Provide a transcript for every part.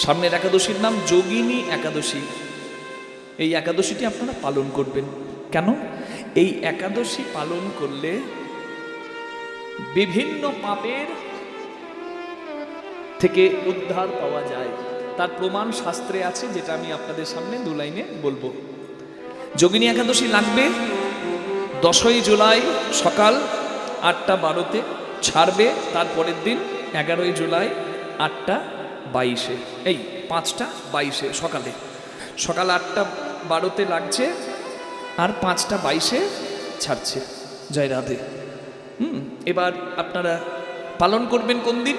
সামনের একাদশীর নাম যোগিনী একাদশী। এই একাদশীটি আপনারা পালন করবেন। কেন? এই একাদশী পালন করলে বিভিন্ন পাপের থেকে উদ্ধার পাওয়া যায়। তার প্রমাণ শাস্ত্রে আছে, যেটা আমি আপনাদের সামনে দু লাইনে বলবো। যোগিনী একাদশী লাগবে 10ই জুলাই সকাল 8:12 ছাড়বে। তারপরের দিন 11ই জুলাই 8:22, এই 5:22 সকালে, সকাল 8:12 লাগছে আর 5:22 ছাড়ছে। জয় রাধে। এবার আপনারা পালন করবেন কোন দিন?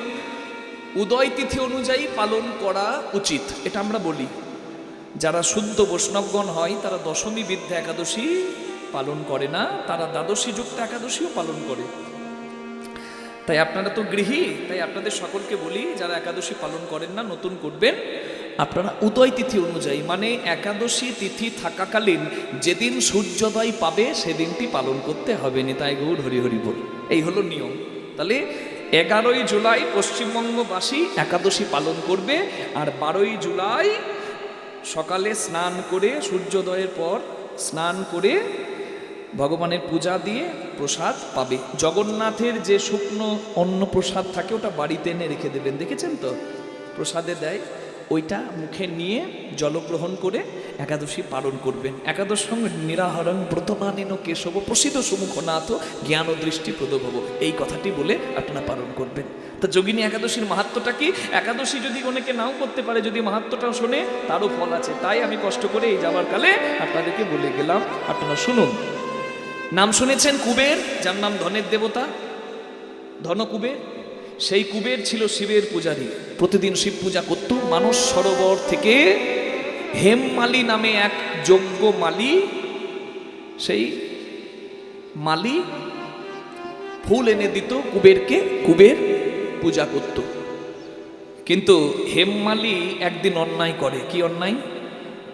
উদয় তিথি অনুযায়ী পালন করা উচিত, এটা আমরা বলি। যারা শুদ্ধ বৈষ্ণবগণ হয় তারা দশমী বিদ্যা একাদশী পালন করে না, তারা দ্বাদশী যুক্ত একাদশীও পালন করে। তাই আপনারা তো গৃহী, তাই আপনাদের সকলকে বলি, যারা একাদশী পালন করেন না, নতুন করবেন, আপনারা উদয় তিথি অনুযায়ী, মানে একাদশী তিথি থাকাকালীন যেদিন সূর্যোদয় পাবে সেদিনটি পালন করতে হবে। নিতাই গৌর হরি হরি বল। এই হলো নিয়ম। তাহলে 11ই জুলাই পশ্চিমবঙ্গবাসী একাদশী পালন করবে, আর 12ই জুলাই সকালে স্নান করে, সূর্যোদয়ের পর স্নান করে ভগবানের পূজা দিয়ে প্রসাদ পাবে। জগন্নাথের যে শুকনো অন্ন প্রসাদ থাকে ওটা বাড়িতে এনে রেখে দেবেন, দেখেছেন তো প্রসাদে দেয়, ওইটা মুখে নিয়ে জলগ্রহণ করে একাদশী পালন করবেন। একাদশ সঙ্গে নিরাহরণ ব্রতমানেন কেশব প্রসিদ্ধ সুমুখনাথ জ্ঞান ও দৃষ্টি প্রদভব, এই কথাটি বলে আপনারা পালন করবেন। তো যোগিনী একাদশীর মাহাত্ম্যটা কি? একাদশী যদি অনেকে নাও করতে পারে, যদি মাহাত্ম্যটাও শোনে তারও ফল আছে। তাই আমি কষ্ট করে এই যাওয়ার কালে আপনাদেরকে বলে গেলাম, আপনারা শুনুন। নাম শুনেছেন কুবের, যার নাম ধনের দেবতা, ধনকুবের। সেই কুবের ছিল শিবের পূজারী, প্রতিদিন শিব পূজা করত। মানস সরোবর থেকে হেমমালি নামে এক যজ্ঞ মালি, সেই মালি ফুল এনে দিত কুবেরকে, কুবের পূজা করত। কিন্তু হেমমালি একদিন অন্যায় করে। কি অন্যায়?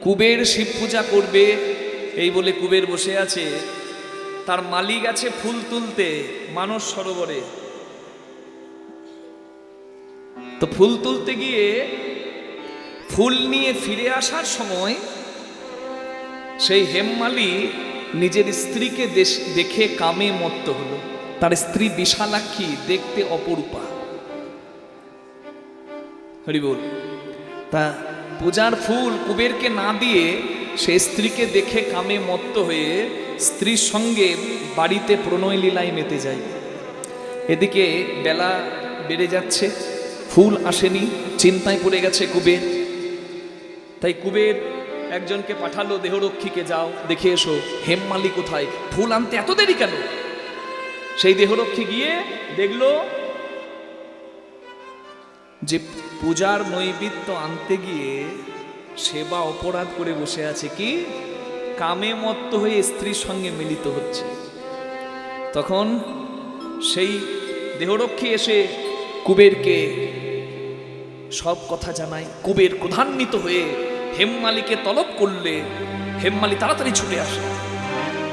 কুবের শিব পূজা করবে এই বলে কুবের বসে আছে, তার মালি গেছে ফুল তুলতে মানস সরোবরে। তো ফুল তুলতে গিয়ে ফুল নিয়ে ফিরে আসার সময় সেই হেমমালি নিজের স্ত্রীকে দেখে কামে মত্ত হলো। তার স্ত্রী বিশালাক্ষী, দেখতে অপরূপা। হরি বল। তা পূজার ফুল কুবেরকে না দিয়ে সে স্ত্রীকে দেখে কামে মত্ত হয়ে স্ত্রীর সঙ্গে বাড়িতে প্রণয় লীলায় মেতে যায়। এদিকে বেলা বেড়ে যাচ্ছে, ফুল আসেনি, চিন্তায় পড়ে গেছে কুবের। তাই কুবের একজনকে পাঠালো, দেহরক্ষীকে, যাও দেখে এসো হেমমালি কোথায়, ফুল আনতে এত দেরি কেন? সেই দেহরক্ষী গিয়ে দেখলো যে পূজার নৈবেদ্য আনতে গিয়ে সেবা অপরাধ করে বসে আছে। কি? কামে মত্ত হয়ে স্ত্রীর সঙ্গে মিলিত হচ্ছে। তখন সেই দেহরক্ষী এসে কুবেরকে সব কথা জানায়। কুবের ক্রোধান্বিত হয়ে হেমমালিকে তলব করলে হেমমালি তাড়াতাড়ি ছুটে আসে।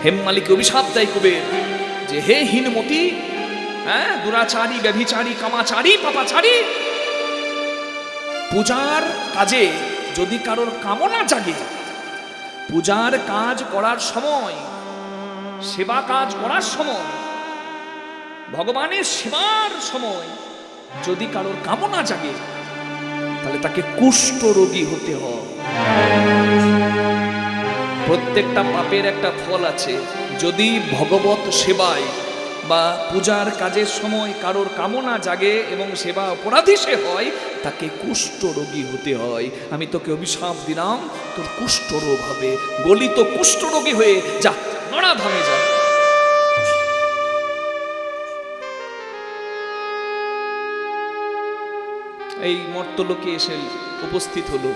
হেমমালিকে অভিশাপ দেয় কুবের যে, হে হীনমতি, দুরাচারী, ব্যভিচারী, কামাচারী, পাপাচারী, পূজার কাজে যদি কারোর কামনা জাগে, পূজার কাজ করার সময়, সেবা কাজ করার সময়, ভগবানের সেবার সময় যদি কারোর কামনা জাগে, তাহলে তাকে কুষ্ঠ রোগী হতে হয়। প্রত্যেকটা পাপের একটা ফল আছে। যদি ভগবত সেবায় বা পূজার কাজের সময় কারোর কামনা জাগে এবং সেবা অপরাধী সে হয়, তাকে কুষ্ঠ রোগী হতে হয়। আমি তোকে অভিশাপ দিলাম, তোর কুষ্ঠ রোগ হবে, গলিত কুষ্ঠ রোগী হয়ে যা, নরাধামে যা। এই মর্তলোকে এসে উপস্থিত হলো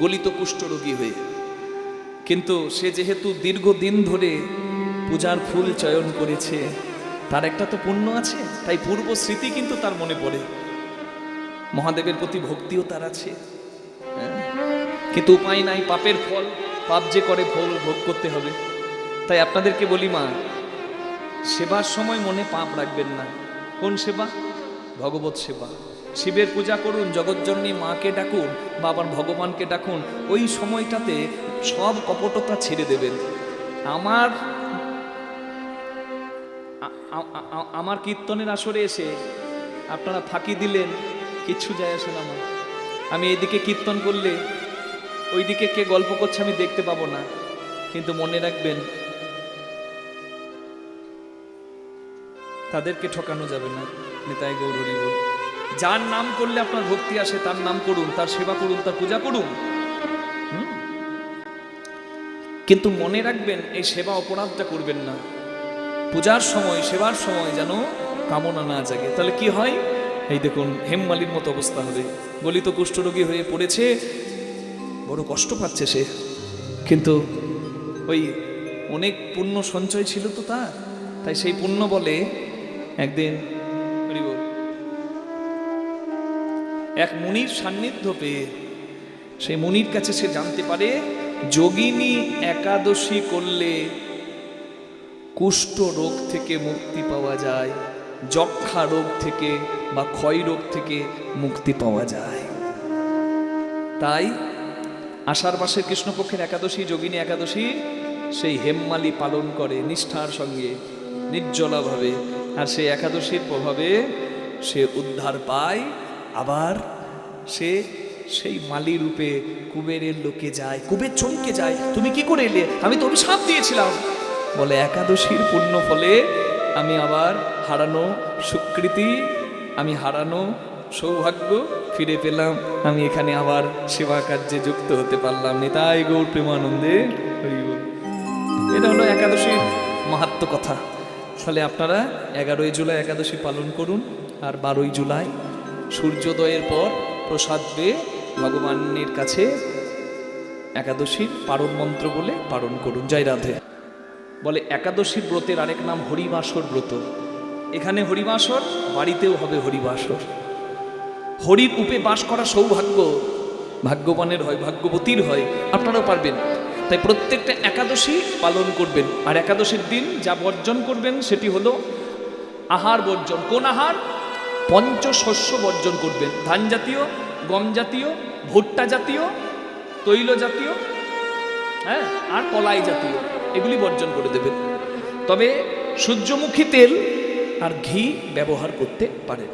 গলিত কুষ্ঠরোগী হয়ে। কিন্তু সে যেহেতু দীর্ঘদিন ধরে পূজার ফুল চয়ন করেছে, তার একটা তো পুণ্য আছে, তাই পূর্ব স্মৃতি কিন্তু তার মনে পড়ে, মহাদেবের প্রতি ভক্তিও তার আছে। কিন্তু উপায় নাই, পাপের ফল, পাপ যে করে ফল ভোগ করতে হবে। তাই আপনাদেরকে বলি মা, সেবার সময় মনে পাপ রাখবেন না। কোন সেবা? ভগবত সেবা। শিবের পূজা করুন, জগজ্জননী মাকে ডাকুন বা আবার ভগবানকে ডাকুন। ওই সময়টাতে সব কপটতা ছেড়ে দেবেন। আমার কীর্তনের আসরে এসে আপনারা ফাঁকি দিলেন, কিচ্ছু যায় আসে না আমার। আমি এইদিকে কীর্তন করলে ওইদিকে কে গল্প করছে আমি দেখতে পাবো না। কিন্তু মনে রাখবেন, তাদেরকে ঠকানো যাবে না। নিতাই গৌর হরি বল। যার নাম করলে আপনার ভক্তি আসে তার নাম করুন, তার সেবা করুন, তার পূজা করুন। কিন্তু মনে রাখবেন, এই সেবা অপরাধটা করবেন না। পূজার সময়, সেবার সময় যেন কামনা না জাগে। তাহলে কি হয়? এই দেখুন, হেমমালির মতো অবস্থা হবে। গলিত কুষ্ঠরোগী হয়ে পড়েছে, বড় কষ্ট পাচ্ছে সে। কিন্তু ওই অনেক পুণ্য সঞ্চয় ছিল তো তার, তাই সেই পুণ্য বলে একদিন এক মুনির সান্নিধ্য পেয়ে সেই মুনির কাছে সে জানতে পারে যোগিনী একাদশী করলে কুষ্ঠ রোগ থেকে মুক্তি পাওয়া যায়, যক্ষা রোগ থেকে বা ক্ষয় রোগ থেকে মুক্তি পাওয়া যায়। তাই আষাঢ় মাসের কৃষ্ণপক্ষের একাদশী, যোগিনী একাদশী, সেই হেমমালি পালন করে নিষ্ঠার সঙ্গে, নির্জলাভাবে। আর সেই একাদশীর প্রভাবে সে উদ্ধার পায়। আবার সে সেই মালি রূপে কুবেরের লোকে যায়। কুবের চমকে যায়, তুমি কি করে এলে? আমি তো অভিশাপ দিয়েছিলাম। বলে, একাদশীর পুণ্য ফলে আমি আবার হারানো সুকৃতি, আমি হারানো সৌভাগ্য ফিরে পেলাম। আমি এখানে আবার সেবা কার্যে যুক্ত হতে পারলাম। নিতাই গৌর প্রেমানন্দে হরি বল। এটা হলো একাদশীর মাহাত্ম্য কথা। তাহলে আপনারা 11ই জুলাই একাদশী পালন করুন। আর 12ই জুলাই সূর্যোদয়ের পর প্রসাদ পেয়ে ভগবানের কাছে একাদশীর পারণ মন্ত্র বলে পালন করুন। জয় রাধে। বলে একাদশী ব্রতের আরেক নাম হরিবাসর ব্রত। এখানে হরিবাসর, বাড়িতেও হবে হরিবাসর। হরির উপে বাস করা সৌভাগ্য ভাগ্যবানের হয়, ভাগ্যবতীর হয়। আপনারাও পারবেন। তাই প্রত্যেকটা একাদশী পালন করবেন। আর একাদশীর দিন যা বর্জন করবেন সেটি হলো আহার বর্জন। কোন আহার? পঞ্চশস্য বর্জন করবেন। ধান জাতীয়, গম জাতীয়, ভুট্টা জাতীয়, তৈল জাতীয়, হ্যাঁ, আর কলাই জাতীয়, এগুলি বর্জন করে দেবেন। তবে সূর্যমুখী তেল আর ঘি ব্যবহার করতে পারেন।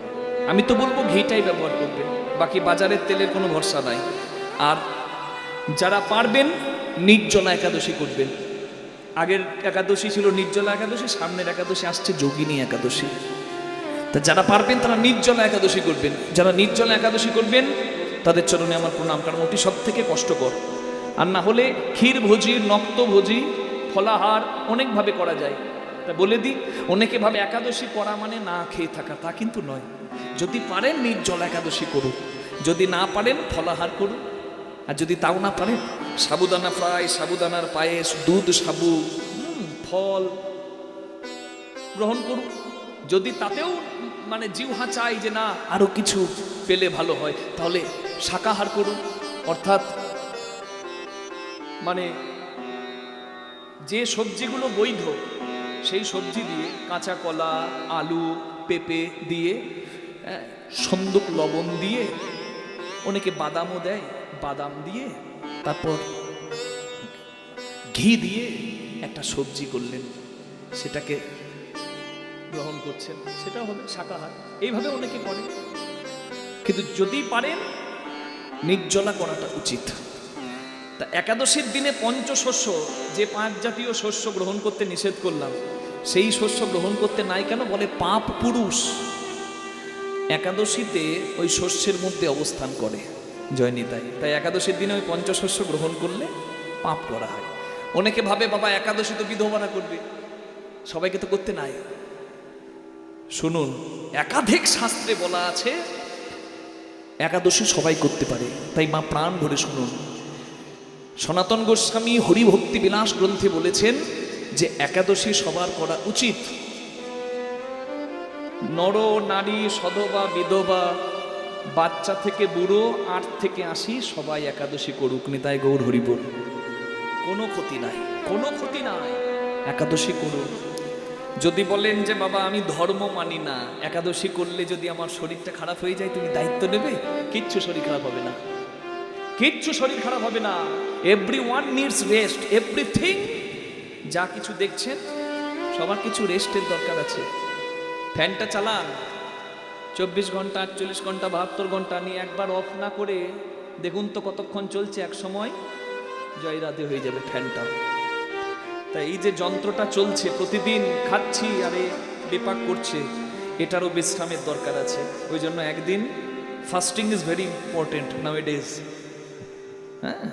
আমি তো বলবো ঘিটাই ব্যবহার করবেন, বাকি বাজারের তেলের কোনো ভরসা নাই। আর যারা পারবেন নির্জলা একাদশী করবেন। আগের একাদশী ছিল নির্জলা একাদশী, সামনের একাদশী আসছে যোগিনী একাদশী। তা যারা পারবেন তারা নির্জলা একাদশী করবেন। যারা নির্জলা একাদশী করবেন তাদের চরণে আমার প্রণাম, কারণ ওটি সব থেকে কষ্টকর। আর না হলে ক্ষীর ভোজি, নক্ত ভোজি, ফলাহার অনেকভাবে করা যায়। তা বলে দিই, অনেকে ভাবে একাদশী করা মানে না খেয়ে থাকা, তা কিন্তু নয়। যদি পারেন নির্জলা একাদশী করুন, যদি না পারেন ফলাহার করুন। আর যদি তাও না পারেন সাবুদানা ফ্রাই, সাবুদানার পায়েস, দুধ, সাবু, ফল গ্রহণ করুন। যদি তাতেও মানে জিহ্বা চাই যে না আরো কিছু পেলে ভালো হয়, তাহলে শাকাহার করুন। অর্থাৎ মানে যে সবজিগুলো বৈধ সেই সবজি দিয়ে, কাঁচা কলা, আলু, পেঁপে দিয়ে, সন্দুক লবণ দিয়ে, অনেকে বাদামও দেয়, বাদাম দিয়ে, তারপর ঘি দিয়ে একটা সবজি করলেন, সেটাকে গ্রহণ করছেন, সেটা হবে শাকাহার। এইভাবে অনেকে করে। কিন্তু যদি পারেন নির্জলা করাটা উচিত। তা একাদশীর দিনে পঞ্চশস্য, যে 5 জাতীয় শস্য গ্রহণ করতে নিষেধ করলাম, সেই শস্য গ্রহণ করতে নাই কেন? বলে পাপ পুরুষ একাদশীতে ওই শস্যের মধ্যে অবস্থান করে। জয় নিতাই। তাই একাদশীর দিনে ওই পঞ্চশস্য গ্রহণ করলে পাপ করা হয়। অনেকে ভাবে বাবা একাদশী তো বিধবারা করবে, সবাইকে তো করতে নাই। শুনুন, একাধিক শাস্ত্রে বলা আছে একাদশী সবাই করতে পারে। তাই মা প্রাণ ভরে শুনুন। সনাতন গোস্বামী হরিভক্তি বিলাস গ্রন্থে বলেছেন যে একাদশী সবার করা উচিত। নর নারী, সধবা বিধবা, বাচ্চা থেকে বুড়ো, 8 থেকে 80 সবাই একাদশী করুক। নিতাই গৌর হরি বল। কোনো ক্ষতি নাই, কোনো ক্ষতি নাই, একাদশী করুন। যদি বলেন যে বাবা আমি ধর্ম মানি না, একাদশী করলে যদি আমার শরীরটা খারাপ হয়ে যায় তুমি দায়িত্ব নেবে? কিচ্ছু শরীর খারাপ হবে না, কিচ্ছু শরীর খারাপ হবে না। Everyone needs rest, everything. যা কিছু দেখছেন সবার কিছু রেস্টের দরকার আছে। ফ্যানটা চালান 24 ঘন্টা, 48 ঘন্টা, 72 ঘন্টা নিয়ে একবার অফ না করে দেখুন তো কতক্ষণ চলছে। এক সময় জয় রাধে হয়ে যাবে ফ্যানটা। তাই এই যে যন্ত্রটা চলছে, প্রতিদিন খাচ্ছি আরে বিপাক করছে, এটারও বিশ্রামের দরকার আছে। ওই জন্য একদিন ফাস্টিং ইজ ভেরি ইম্পর্টেন্ট নাওএডেজ। হ্যাঁ,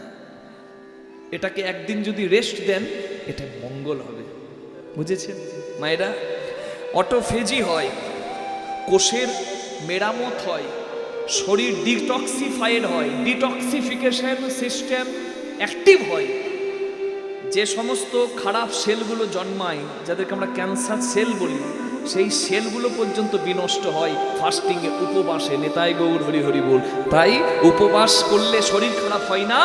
এটাকে একদিন যদি রেস্ট দেন এটা মঙ্গল হবে, বুঝেছেন মায়েরা? অটোফেজি হয়, কোষের মেরামত হয়, শরীর ডিটক্সিফাইড হয়, ডিটক্সিফিকেশন সিস্টেম অ্যাক্টিভ হয়। যে সমস্ত খারাপ সেলগুলো জন্মায়, যাদেরকে আমরা ক্যান্সার সেল বলি, সেই সেলগুলো পর্যন্ত বিনষ্ট হয় ফাস্টিংয়ে, উপবাসে। নেতাই গৌর হরি হরি বল। তাই উপবাস করলে শরীর খারাপ হয় না,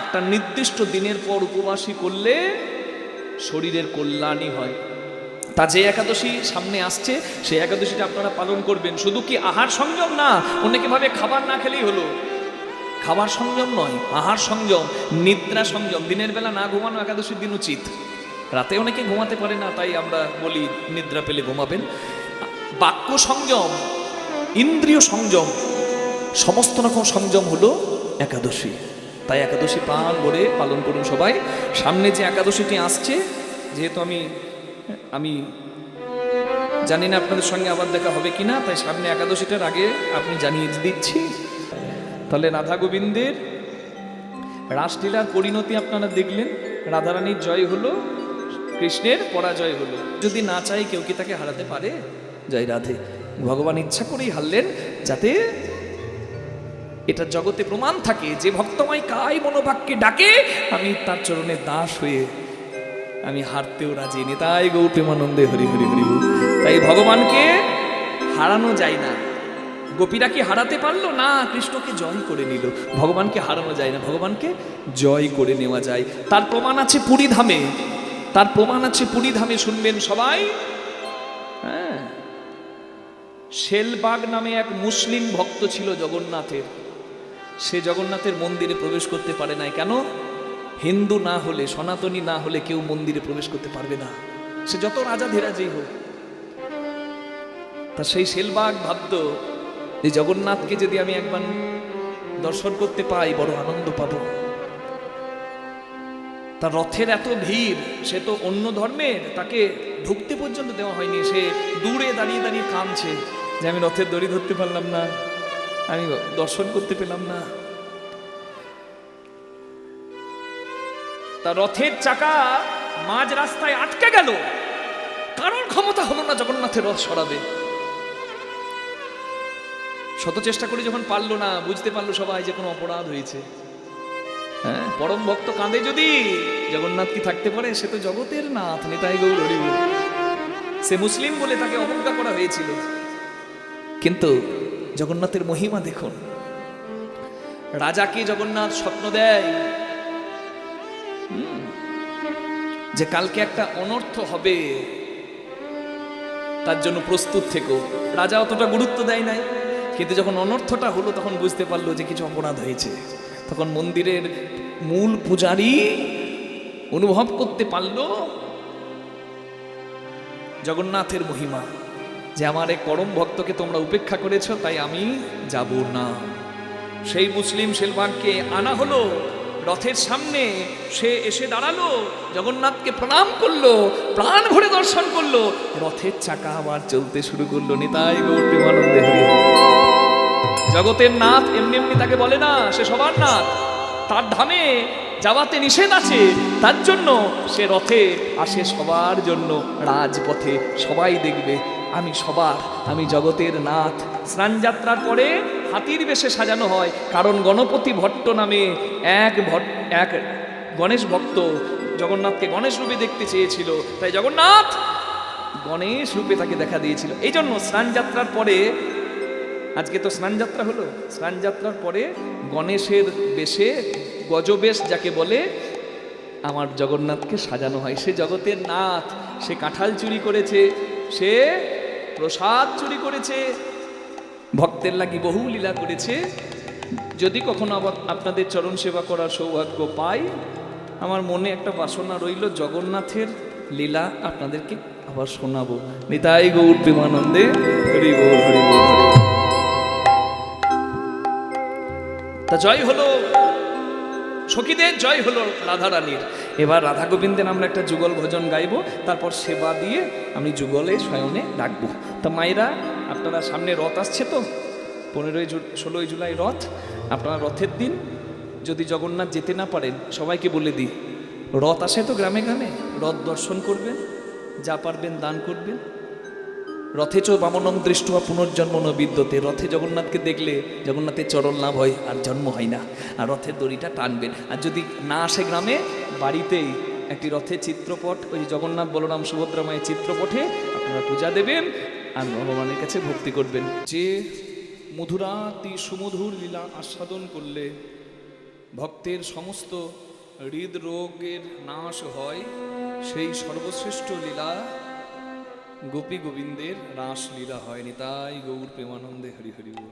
একটা নির্দিষ্ট দিনের পর উপবাসী করলে শরীরের কল্যাণই হয়। তা যে একাদশী সামনে আসছে সেই একাদশীটা আপনারা পালন করবেন। শুধু কি আহার সংযম না, অনেকে ভাবে খাবার না খেলেই হলো। খাবার সংযম নয়, আহার সংযম, নিদ্রা সংযম। দিনের বেলা না ঘুমানো একাদশীর দিন উচিত। রাতে অনেকে ঘুমাতে পারে না, তাই আমরা বলি নিদ্রা পেলে ঘুমাবেন। বাক্য সংযম, ইন্দ্রিয় সংযম, সমস্ত রকম সংযম হলো একাদশী। তাই একাদশী প্রাণ ভরে পালন করুন সবাই। সামনে যে একাদশীটি আসছে, যেহেতু আমি জানি না আপনাদের সঙ্গে আবার দেখা হবে কিনা, তাই সামনে একাদশীটার আগে আপনি জানিয়ে দিচ্ছি। তাহলে রাধা গোবিন্দের রাসলীলার পরিণতি আপনারা দেখলেন। রাধারানীর জয় হলো, কৃষ্ণের পরাজয় হলো। যদি না চাই কেউ কি তাকে হারাতে পারে? জয় রাধে। ভগবান ইচ্ছা করেই হারলেন, যাতে এটা জগতে প্রমাণ থাকে যে ভক্তময় কায় মনোবাক্যে ডাকে, আমি তার চরণে দাস হয়ে আমি হারতেও রাজি। নিতাই গৌর প্রেমানন্দে হরি হরি হরি। তাই ভগবানকে হারানো যায় না। গোপীরা কি হারাতে পারলো না? কৃষ্ণকে জয় করে নিল। ভগবানকে হারানো যায় না, ভগবানকে জয় করে নেওয়া যায়। তার প্রমাণ আছে পুরী ধামে, তার প্রমাণ আছে পুরী ধামে। শুনবেন সবাই। হ্যাঁ, শেলবাগ নামে এক মুসলিম ভক্ত ছিল জগন্নাথের। সে জগন্নাথের মন্দিরে প্রবেশ করতে পারে নাই। কেন? হিন্দু না হলে, সনাতনী না হলে কেউ মন্দিরে প্রবেশ করতে পারবে না, সে যত রাজা ধীরাজেই হোক। তা সেই শেলবাগ ভাবত যে জগন্নাথকে যদি আমি একবার দর্শন করতে পাই বড় আনন্দ পাব। তার রথের এত ভিড়, সে তো অন্য ধর্মের, তাকে ঢুকতে পর্যন্ত দেওয়া হয়নি। সে দূরে দাঁড়িয়ে দাঁড়িয়ে কাঁদছে যে আমি রথের দড়ি ধরতে পারলাম না, আমি দর্শন করতে পেলাম না। তার রথের চাকা মাঝ রাস্তায় আটকে গেল, কারণ ক্ষমতা হলো না জগন্নাথের রথ সরাবে। শত চেষ্টা করে যখন পারলো না, বুঝতে পারলো সবাই যে কোনো অপরাধ হয়েছে। হ্যাঁ, পরম ভক্ত কাঁদে যদি, জগন্নাথ কি থাকতে পারে? সে তো জগতের নাথ, নিতাই গৌর হরি বল। সে মুসলিম বলে তাকে অবজ্ঞা করা হয়েছিল, কিন্তু জগন্নাথের মহিমা দেখুন। রাজাকে জগন্নাথ স্বপ্ন দেয় যে কালকে একটা অনর্থ হবে, তার জন্য প্রস্তুত থেকো। রাজা অতটা গুরুত্ব দেয় নাই, কিন্তু যখন অনর্থটা হলো তখন বুঝতে পারলো যে কিছু অপরাধ হয়েছে। তখন মন্দিরের মূল পূজারী অনুভব করতে পারলো জগন্নাথের মহিমা, যে আমার এক পরম ভক্তকে তোমরা উপেক্ষা করেছ, তাই আমি যাব না। সেই মুসলিম শেলবাগকে আনা হলো রথের সামনে। সে এসে দাঁড়ালো, জগন্নাথকে প্রণাম করলো, প্রাণ ভরে দর্শন করলো। রথের চাকা আবার চলতে শুরু করলো। নিতাই গৌর প্রেমানন্দে হরি। জগতের নাথ এমনি এমনি তাকে বলে না, সে সবার নাথ। তার ধামে যাওয়াতে নিষেধ আছে, তার জন্য সে রথে আসে সবার জন্য, রাজপথে সবাই দেখবে আমি সবার, আমি জগতের নাথ। স্নানযাত্রার পরে হাতির বেশে সাজানো হয়, কারণ গণপতি ভট্ট নামে এক গণেশ ভক্ত জগন্নাথকে গণেশ রূপে দেখতে চেয়েছিল, তাই জগন্নাথ গণেশ রূপে তাকে দেখা দিয়েছিল। এই জন্য স্নানযাত্রার পরে, আজকে তো স্নানযাত্রা হলো, স্নানযাত্রার পরে গণেশের বেশে, গজবেশ যাকে বলে, আমার জগন্নাথকে সাজানো হয়। সে জগতের নাথ। সে কাঁঠাল চুরি করেছে, সে প্রসাদ চুরি করেছে, ভক্তের লাগি বহু লীলা করেছে। যদি কখনো আবার আপনাদের চরণ সেবা করার সৌভাগ্য পাই, আমার মনে একটা বাসনা রইল জগন্নাথের লীলা আপনাদেরকে আবার শোনাবো। নিতাই গৌর প্রেমানন্দে হরি বল, হরি বল, হরি বল। তা জয় হলো সখীদের, জয় হলো রাধা রানীর। এবার রাধা গোবিন্দের আমরা একটা যুগল ভজন গাইবো, তারপর সেবা দিয়ে আমি যুগলে শয়নে ডাকবো। তা মায়েরা, আপনারা সামনে রথ আসছে তো, 15-16 জুলাই রথ। আপনারা রথের দিন যদি জগন্নাথ যেতে না পারেন, সবাইকে বলে দিই, রথ আসে তো গ্রামে গ্রামে, রথ দর্শন করবেন, যা পারবেন দান করবেন। রথে চ বামনং দৃষ্টবা পুনর্জন্ম ন বিদ্যতে। রথে জগন্নাথকে দেখলে জগন্নাথের চরণ লাভ হয়, আর জন্ম হয় না। আর রথের দড়িটা টানবেন। আর যদি না আসে গ্রামে, বাড়িতেই একটি রথের চিত্রপট, ওই জগন্নাথ বলরাম সুভদ্রা মায়ের চিত্রপটে আপনারা পূজা দেবেন আর ভগবানের কাছে ভক্তি করবেন। যে মধুরাতি সুমধুর লীলা আস্বাদন করলে ভক্তের সমস্ত হৃদরোগের নাশ হয়, সেই সর্বশ্রেষ্ঠ লীলা গোপী গোবিন্দের রাস লীলা হয়। নিতাই গৌর প্রেমানন্দে হরি হরি বল।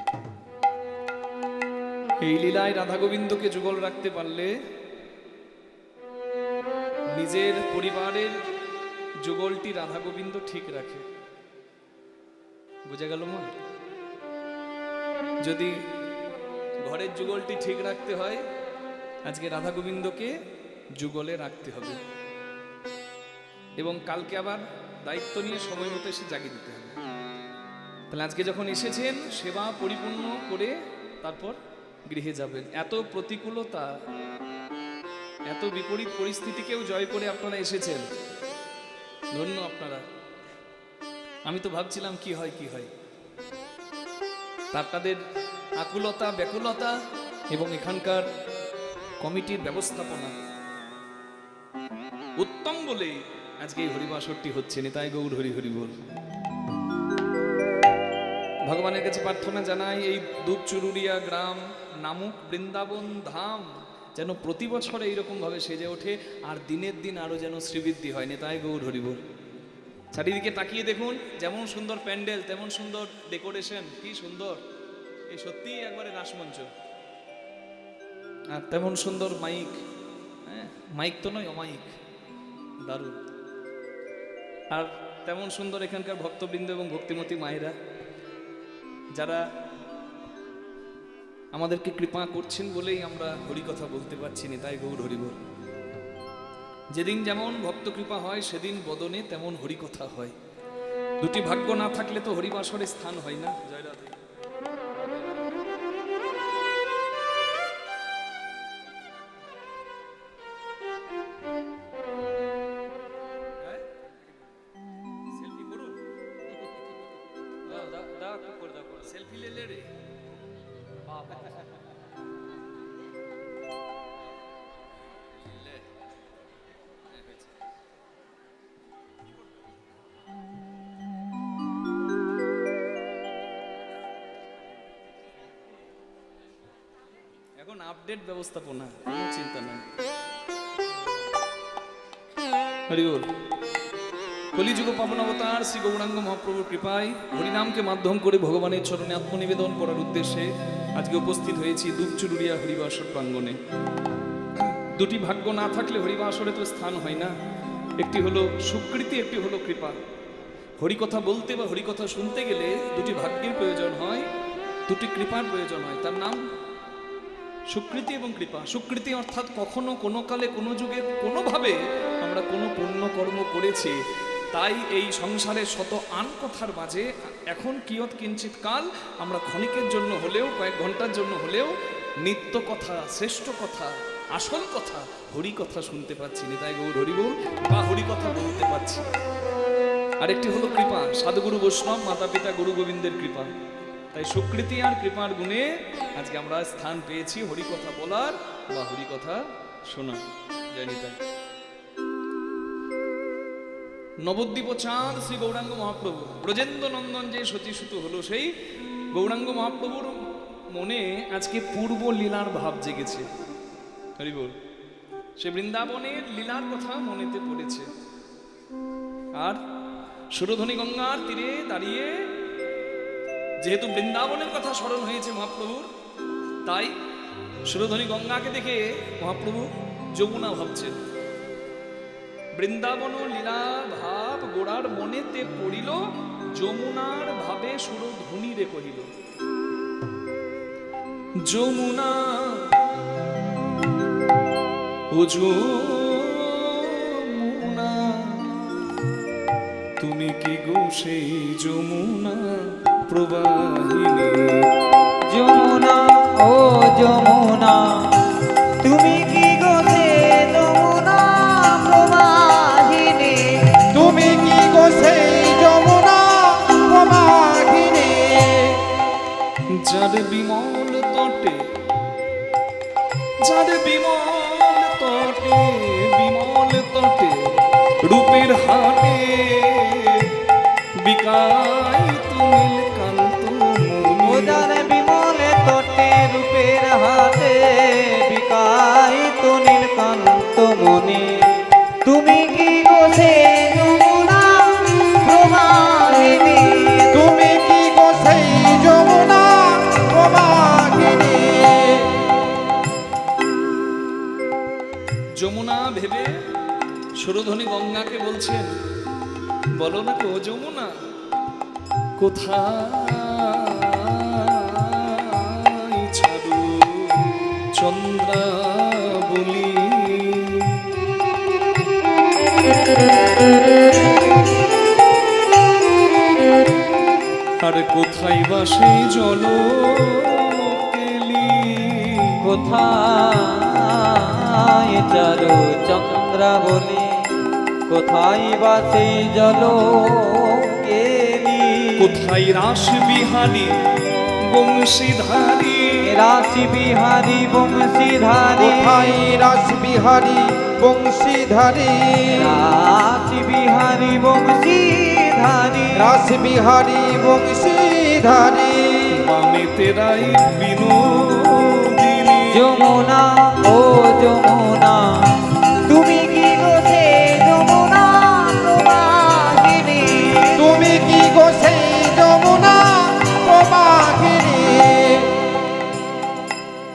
এই লীলায় রাধা গোবিন্দকে যুগল রাখতে পারলে নিজের পরিবারের যুগলটি রাধা গোবিন্দ ঠিক রাখে। বুঝে গেল মা? যদি ঘরের যুগলটি ঠিক রাখতে হয়, আজকে রাধা গোবিন্দকে যুগলে রাখতে হবে, এবং কালকে আবার দায়িত্ব নিয়ে সময় মতো এসে জাগিয়ে দিতে হবে। তাহলে আজকে যখন এসেছেন, সেবা পরিপূর্ণ করে তারপর গৃহে যাবেন। এত প্রতিকূলতা, এত বিপরীত পরিস্থিতিকেও জয় করে আপনারা এসেছেন, ধন্য আপনারা। আমি তো ভাবছিলাম কি হয় কি হয়। আপনাদের আকুলতা, ব্যাকুলতা এবং এখানকার কমিটির ব্যবস্থাপনা উত্তম বলে আজকে এই হরিবাসরটি হচ্ছে। নিতাই গৌর হরি হরি বল। ভগবানের কাছে প্রার্থনা জানাই, এই দুপচুরুরিয়া গ্রাম নামক বৃন্দাবন ধাম যেন প্রতি বছর এইরকম ভাবে সেজে ওঠে, আর দিনের দিন আরো যেন শ্রীবৃদ্ধি হয়। নিতাই গৌর হরি বল। চারিদিকে তাকিয়ে দেখুন, যেমন সুন্দর প্যান্ডেল, তেমন সুন্দর ডেকোরেশন, কি সুন্দর! এই সত্যিই একবারে রাসমঞ্চ। আর তেমন সুন্দর মাইক, হ্যাঁ মাইক তো নয়, অমাইক, দারুণ। আর তেমন সুন্দর এখানকার ভক্তবৃন্দ এবং ভক্তিমতী মায়েরা, যারা আমাদেরকে কৃপা করছেন বলেই আমরা হরি কথা বলতে পারছি। নিতাই গৌর হরি বল। যেদিন যেমন ভক্ত কৃপা হয়, সেদিন বদনে তেমন হরি কথা হয়। দুটি ভাগ্য না থাকলে তো হরিবাসরে স্থান হয় না। জয় রাধে। সেলফি লে রে। এখন আপডেট ব্যবস্থাপনা, কোনো চিন্তা নাই। হরি বল। কলিযুগ পাবন অবতার শ্রী গৌরাঙ্গ মহাপ্রভুর কৃপায় হরিনামকে মাধ্যম করে ভগবানের চরণে আত্মনিবেদন করার উদ্দেশ্যে আজকে উপস্থিত হয়েছি দুপচুরুরিয়া হরিবাসর প্রাঙ্গণে। দুটি ভাগ্য না থাকলে হরিবাসরে তো স্থান হয় না। একটি হলো সুকৃতি, একটি হলো কৃপা। হরিকথা বলতে বা হরিকথা শুনতে গেলে দুটি ভাগ্যের প্রয়োজন হয়, দুটি কৃপার প্রয়োজন হয়। তার নাম সুকৃতি এবং কৃপা। সুকৃতি অর্থাৎ কখনো, কোনো কালে, কোনো যুগে, কোনোভাবে আমরা কোনো পুণ্য কর্ম করেছি, তাই এই সংসারের শত আন কথার মাঝে এখন কিয়ৎ কিঞ্চিত কাল আমরা ক্ষণিকের জন্য হলেও, কয়েক ঘন্টার জন্য হলেও নিত্য কথা, শ্রেষ্ঠ কথা, আসল কথা, হরি কথা শুনতে পাচ্ছি। নিতাই গৌর হরি বল। বা হরি কথা বলতে পাচ্ছি। আরেকটি হলো কৃপা, সাধুগুরু বৈষ্ণব, মাতা পিতা গুরু গোবিন্দের কৃপা। তাই সুকৃতি আর কৃপার গুণে আজকে আমরা স্থান পেয়েছি হরি কথা বলার বা হরি কথা শোনার। জয় নিতাই। নবদ্বীপ চাঁদ শ্রী গৌরাঙ্গ মহাপ্রভু, ব্রজেন্দ্র নন্দন যে সতীসূত হলো, সেই গৌরাঙ্গ মহাপ্রভুর মনে আজকে পূর্ব লীলার ভাব জেগেছে। হরি বল। সে বৃন্দাবনের লীলার কথা মনেতে পড়েছে। আর সুরধনী গঙ্গার তীরে দাঁড়িয়ে যেহেতু বৃন্দাবনের কথা স্মরণ হয়েছে মহাপ্রভুর, তাই সুরধনী গঙ্গাকে দেখে মহাপ্রভু যমুনা ভাবছেন। বৃন্দাবন লীলা ভাব গোড়ার মনেতে পড়িল, যমুনার ভাবে সুরধনী রে কহিল। যমুনা ও যমুনা, তুমি কি গো সেই যমুনা প্রবাহিনী? যমুনা ও যমুনা, তুমি কি গো সে যমুনা প্রবাহিনী? তুমি কি গো সেই যমুনা প্রবাহিনী? যার বিমল তটে, যার বিমল তটে, বিমল তটে রূপের হাটে বিকায় তুমি কান্ত ও যার বিমলে তটে রূপের হাতে বিকায়িত নীলকান্ত মনে, তুমি কি গো সে যমুনা প্রবাহিনী? তুমি কি গো সেই যমুনা প্রবাহিনী? যমুনা ভেবে সুরধনী গঙ্গাকে বলছেন, বলো না গো যমুনা, কোথায় ছাড়ু চন্দ্রাবলী? আর কোথায় বা সেই জল কেলি? কোথায় চারু চন্দ্রাবলী, কোথায় বা সেই জল কেলি? কোথায় রাস বিহারী বংশীধারী? রাশি বিহারী বংশীধারী, কোথায় রাস বিহারী বংশীধারী? রাশি বিহারী বংশীধারী, রাস বিহারী বংশীধারী। বামে তেরাই বিনোদিনী। যমুনা ও যমুনা, তুমি কি গো সে যমুনা প্রবাহিনী? তুমি কি গো সেই যমুনা প্রবাহিনী?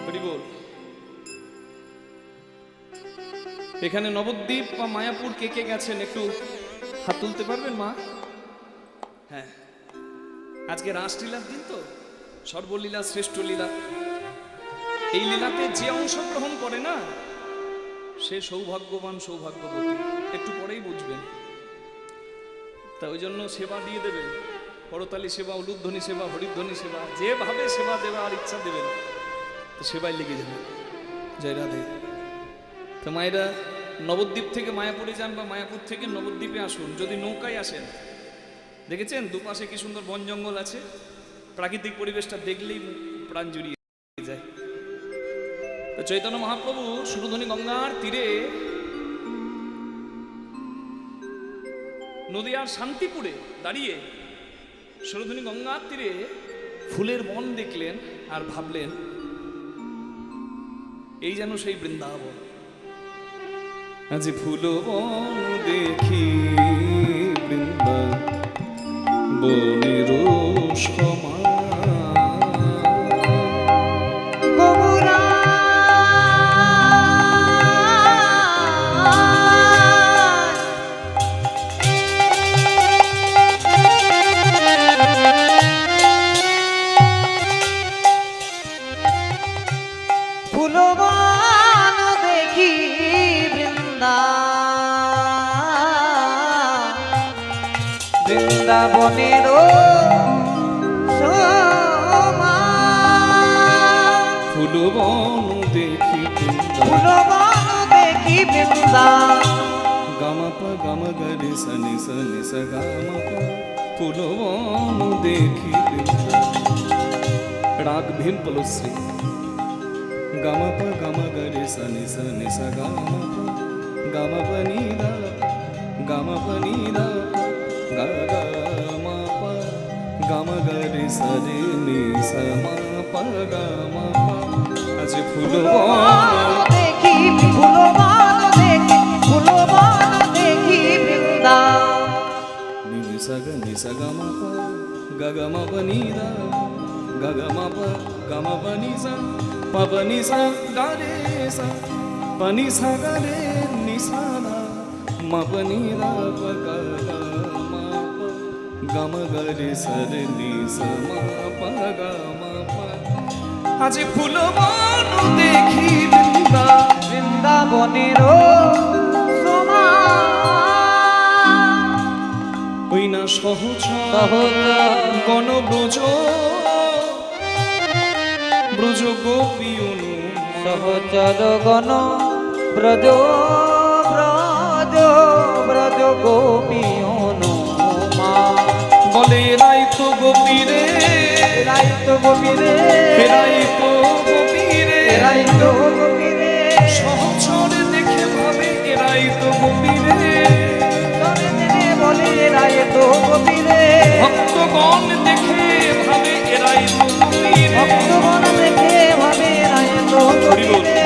হরি বল। এখানে নবদ্বীপ বা মায়াপুর কে কে গেছেন একটু হাত তুলতে পারবেন মা? হ্যাঁ, আজকে রাসলীলার দিন তো, সর্বলীলা শ্রেষ্ঠ লীলা। এই লীলাতে যে অংশগ্রহণ করে না সে সৌভাগ্যবান সৌভাগ্যবতী, একটু পরেই বুঝবেন। তা ওই জন্য সেবা দিয়ে দেবেন, করতালি সেবা, উলুধ্বনি সেবা, হরিধ্বনি সেবা, যেভাবে সেবা দেওয়া আর ইচ্ছা দেবেন, তো সেবায় লেগে যাবে। জয় রাধে। তো মায়েরা নবদ্বীপ থেকে মায়াপুরে যান বা মায়াপুর থেকে নবদ্বীপে আসুন, যদি নৌকায় আসেন, দেখেছেন দুপাশে কি সুন্দর বন জঙ্গল আছে, প্রাকৃতিক পরিবেশটা দেখলেই প্রাণ জুড়িয়ে যায়। তো চৈতন্য মহাপ্রভু সুরধনী গঙ্গার তীরে নদীয়ার শান্তিপুরে দাঁড়িয়ে সুরধনী গঙ্গার তীরে ফুলের বন দেখলেন আর ভাবলেন এই যেন সেই বৃন্দাবন। আজ ফুল বন দেখি বৃন্দাবনের সমান। ফুলবান দেখি বৃন্দাবনের ফুলবন দেখি ফুলবন দেখি বৃন্দা গামা গাম গরে সনি সনি স গামা ফুলবন দেখি রাগ ভীম পলশ্রী গামা গরে সনি সনি স গামা পনি দা গামা পনি দা গা গামা প গামা গরে সরে নি স মা প গামা প। আজ ফুলবন দেখি ফুলবান দেখি ফুলবান দেখি বৃন্দা গা মা পা গা গা মা পা নি দা গা গা মা পা গা মা পা নি সা পা পা নি সা গা রে সা পা নি সা গা রে নি সা দা মা পা নি দা পা গা গা মা পা গা মা গা রে সা রে নি সা মা পা গা মা পা আজ ফুল বন দেখি বৃন্দা বৃন্দাবনের সমা ওই না সহজ সহজ গণব্রজ ব্রজ গোপী সহচর গণ ব্রজ ব্রজ ব্রজ গোপী অনুমা বলে রাই তো গোপী রে রাই তো গোপী রে রাই তো গোপী রে রাই তো গোপী রে সহচর দেখে ভাবে এরাই তো গোপী রে তবে জেনে বলে রাই তো গোপী রে ভক্তগণ দেখে ভাবে এরাই তো গোপী রে ভক্তগণ দেখে ভাবে রাই তো গোপী রে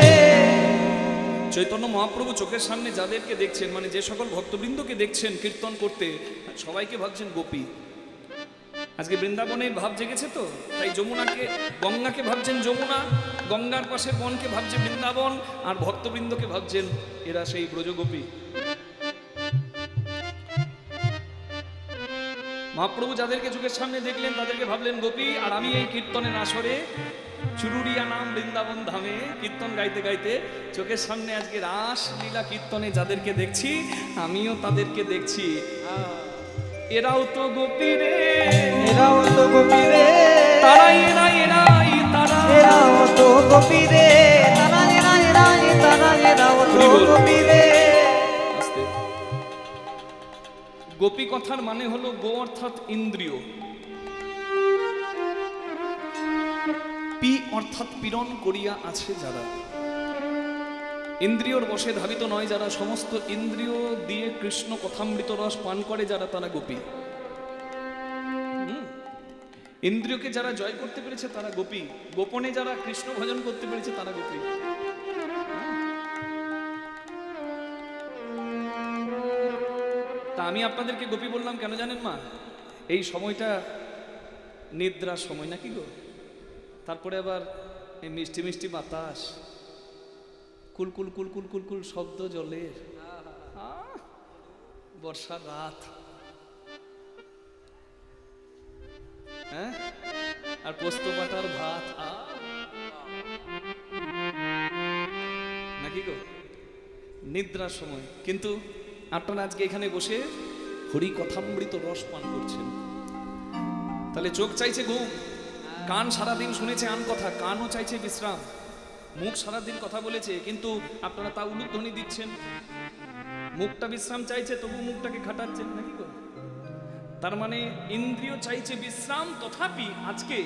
চৈতন্য মহাপ্রভু চোখের সামনে যাদেরকে দেখছেন, মানে যে সকল ভক্তবৃন্দকে দেখছেন কীর্তন করতে, সবাইকে ভাবছেন গোপী। আজকে বৃন্দাবনের ভাব জেগেছে তো, তাই যমুনাকে গঙ্গাকে ভাবছেন যমুনা, গঙ্গার পাশের বনকে ভাবছে বৃন্দাবন, আর ভক্তবৃন্দকে ভাবছেন এরা সেই ব্রজগোপী। মহাপ্রভু যাদেরকে চোখের সামনে দেখলেন তাদেরকে ভাবলেন গোপী, আর আমি এই কীর্তনের আসরে চুরুরিয়া নাম বৃন্দাবন ধামে কীর্তন গাইতে গাইতে চোখের সামনে আজকে রাস লীলা কীর্তনে যাদেরকে দেখছি আমিও তাদেরকে দেখছি। এরাও তো গোপী রে, এরাও তো গোপী রে, তারাই এরাই এরাই তারা, এরাও তো গোপী রে, তারা এরা এরাই তারা, এরাও তো গোপী রে। গোপী কথার মানে হলো গো অর্থাৎ ইন্দ্রিয়, পি অর্থাৎ পীড়ন করিয়া আছে যারা, ইন্দ্রিয়র বশে ধাবিত নয় যারা, সমস্ত ইন্দ্রিয় দিয়ে কৃষ্ণ কথামৃত রস পান করে যারা, তারা গোপী। ইন্দ্রিয়কে যারা জয় করতে পেরেছে তারা গোপী, গোপনে যারা কৃষ্ণ ভজন করতে পেরেছে তারা গোপী। তা আমি আপনাদেরকে গোপী বললাম কেন জানেন মা? এই সময়টা নিদ্রার সময় নাকি গো, তারপরে আবার এই মিষ্টি মিষ্টি বাতাস, কুলকুল কুলকুল কুলকুল শব্দ জলের, বর্ষার রাত, হ্যাঁ, আর পোস্ত বাটার ভাত, নাকি গো, নিদ্রার সময়। কিন্তু আপনারা আজকে এখানে বসে হরি কথামৃত রস পান করছেন, তাহলে চোখ চাইছে ঘুম, কান সারাদিন শুনেছে আন কথা, কানও চাইছে বিশ্রাম, মুখ সারাদিন কথা বলেছে কিন্তু আপনারা তা উলুধ্বনি দিচ্ছেন, মুখটা বিশ্রাম চাইছে তবু মুখটাকে খাটাচ্ছেন, নাকি গো? তার মানে ইন্দ্রিয় চাইছে বিশ্রাম, তথাপি আজকে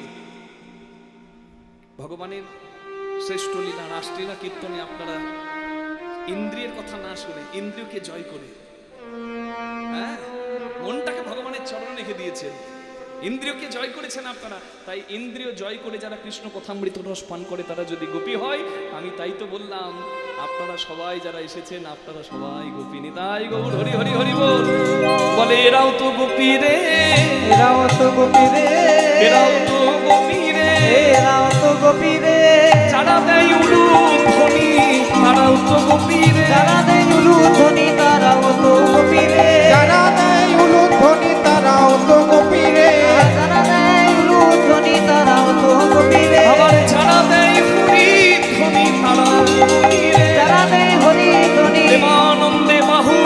ভগবানের শ্রেষ্ঠ লীলা রাসলীলা কীর্তনে আপনারা ইন্দ্রিয়ের কথা না শুনে ইন্দ্রিয়কে জয় করে, হ্যাঁ, মনটাকে ভগবানের চরণে রেখে দিয়েছেন, ইন্দ্রিয়কে জয় করেছেন আপনারা। তাই ইন্দ্রিয় জয় করে যারা কৃষ্ণ কথামৃত রস পান করে তারা যদি গোপী হয়, আমি তাই তো বললাম আপনারা সবাই যারা এসেছেন আপনারা সবাই গোপী। নিতাই গৌর হরি হরি হরি বল। বলে এরাও তো গোপী রে, এরাও তো গোপী রে, এরাও তো গোপী রে, এরাও তো গোপী রে, যারা দেয় উলুধ্বনি তারাও তো গোপী রে, যারা দেয় উলুধ্বনি তারাও তো গোপী রে, যারা দেয় উলুধ্বনি তারাও তো গোপী রে, যারা দেয় উলুধ্বনি তারাও তো গোপী রে, আবার যারা দেয় হরি ধ্বনি তারাও গোপী রে, যারা দেয় হরি ধ্বনি প্রেমানন্দে বাহু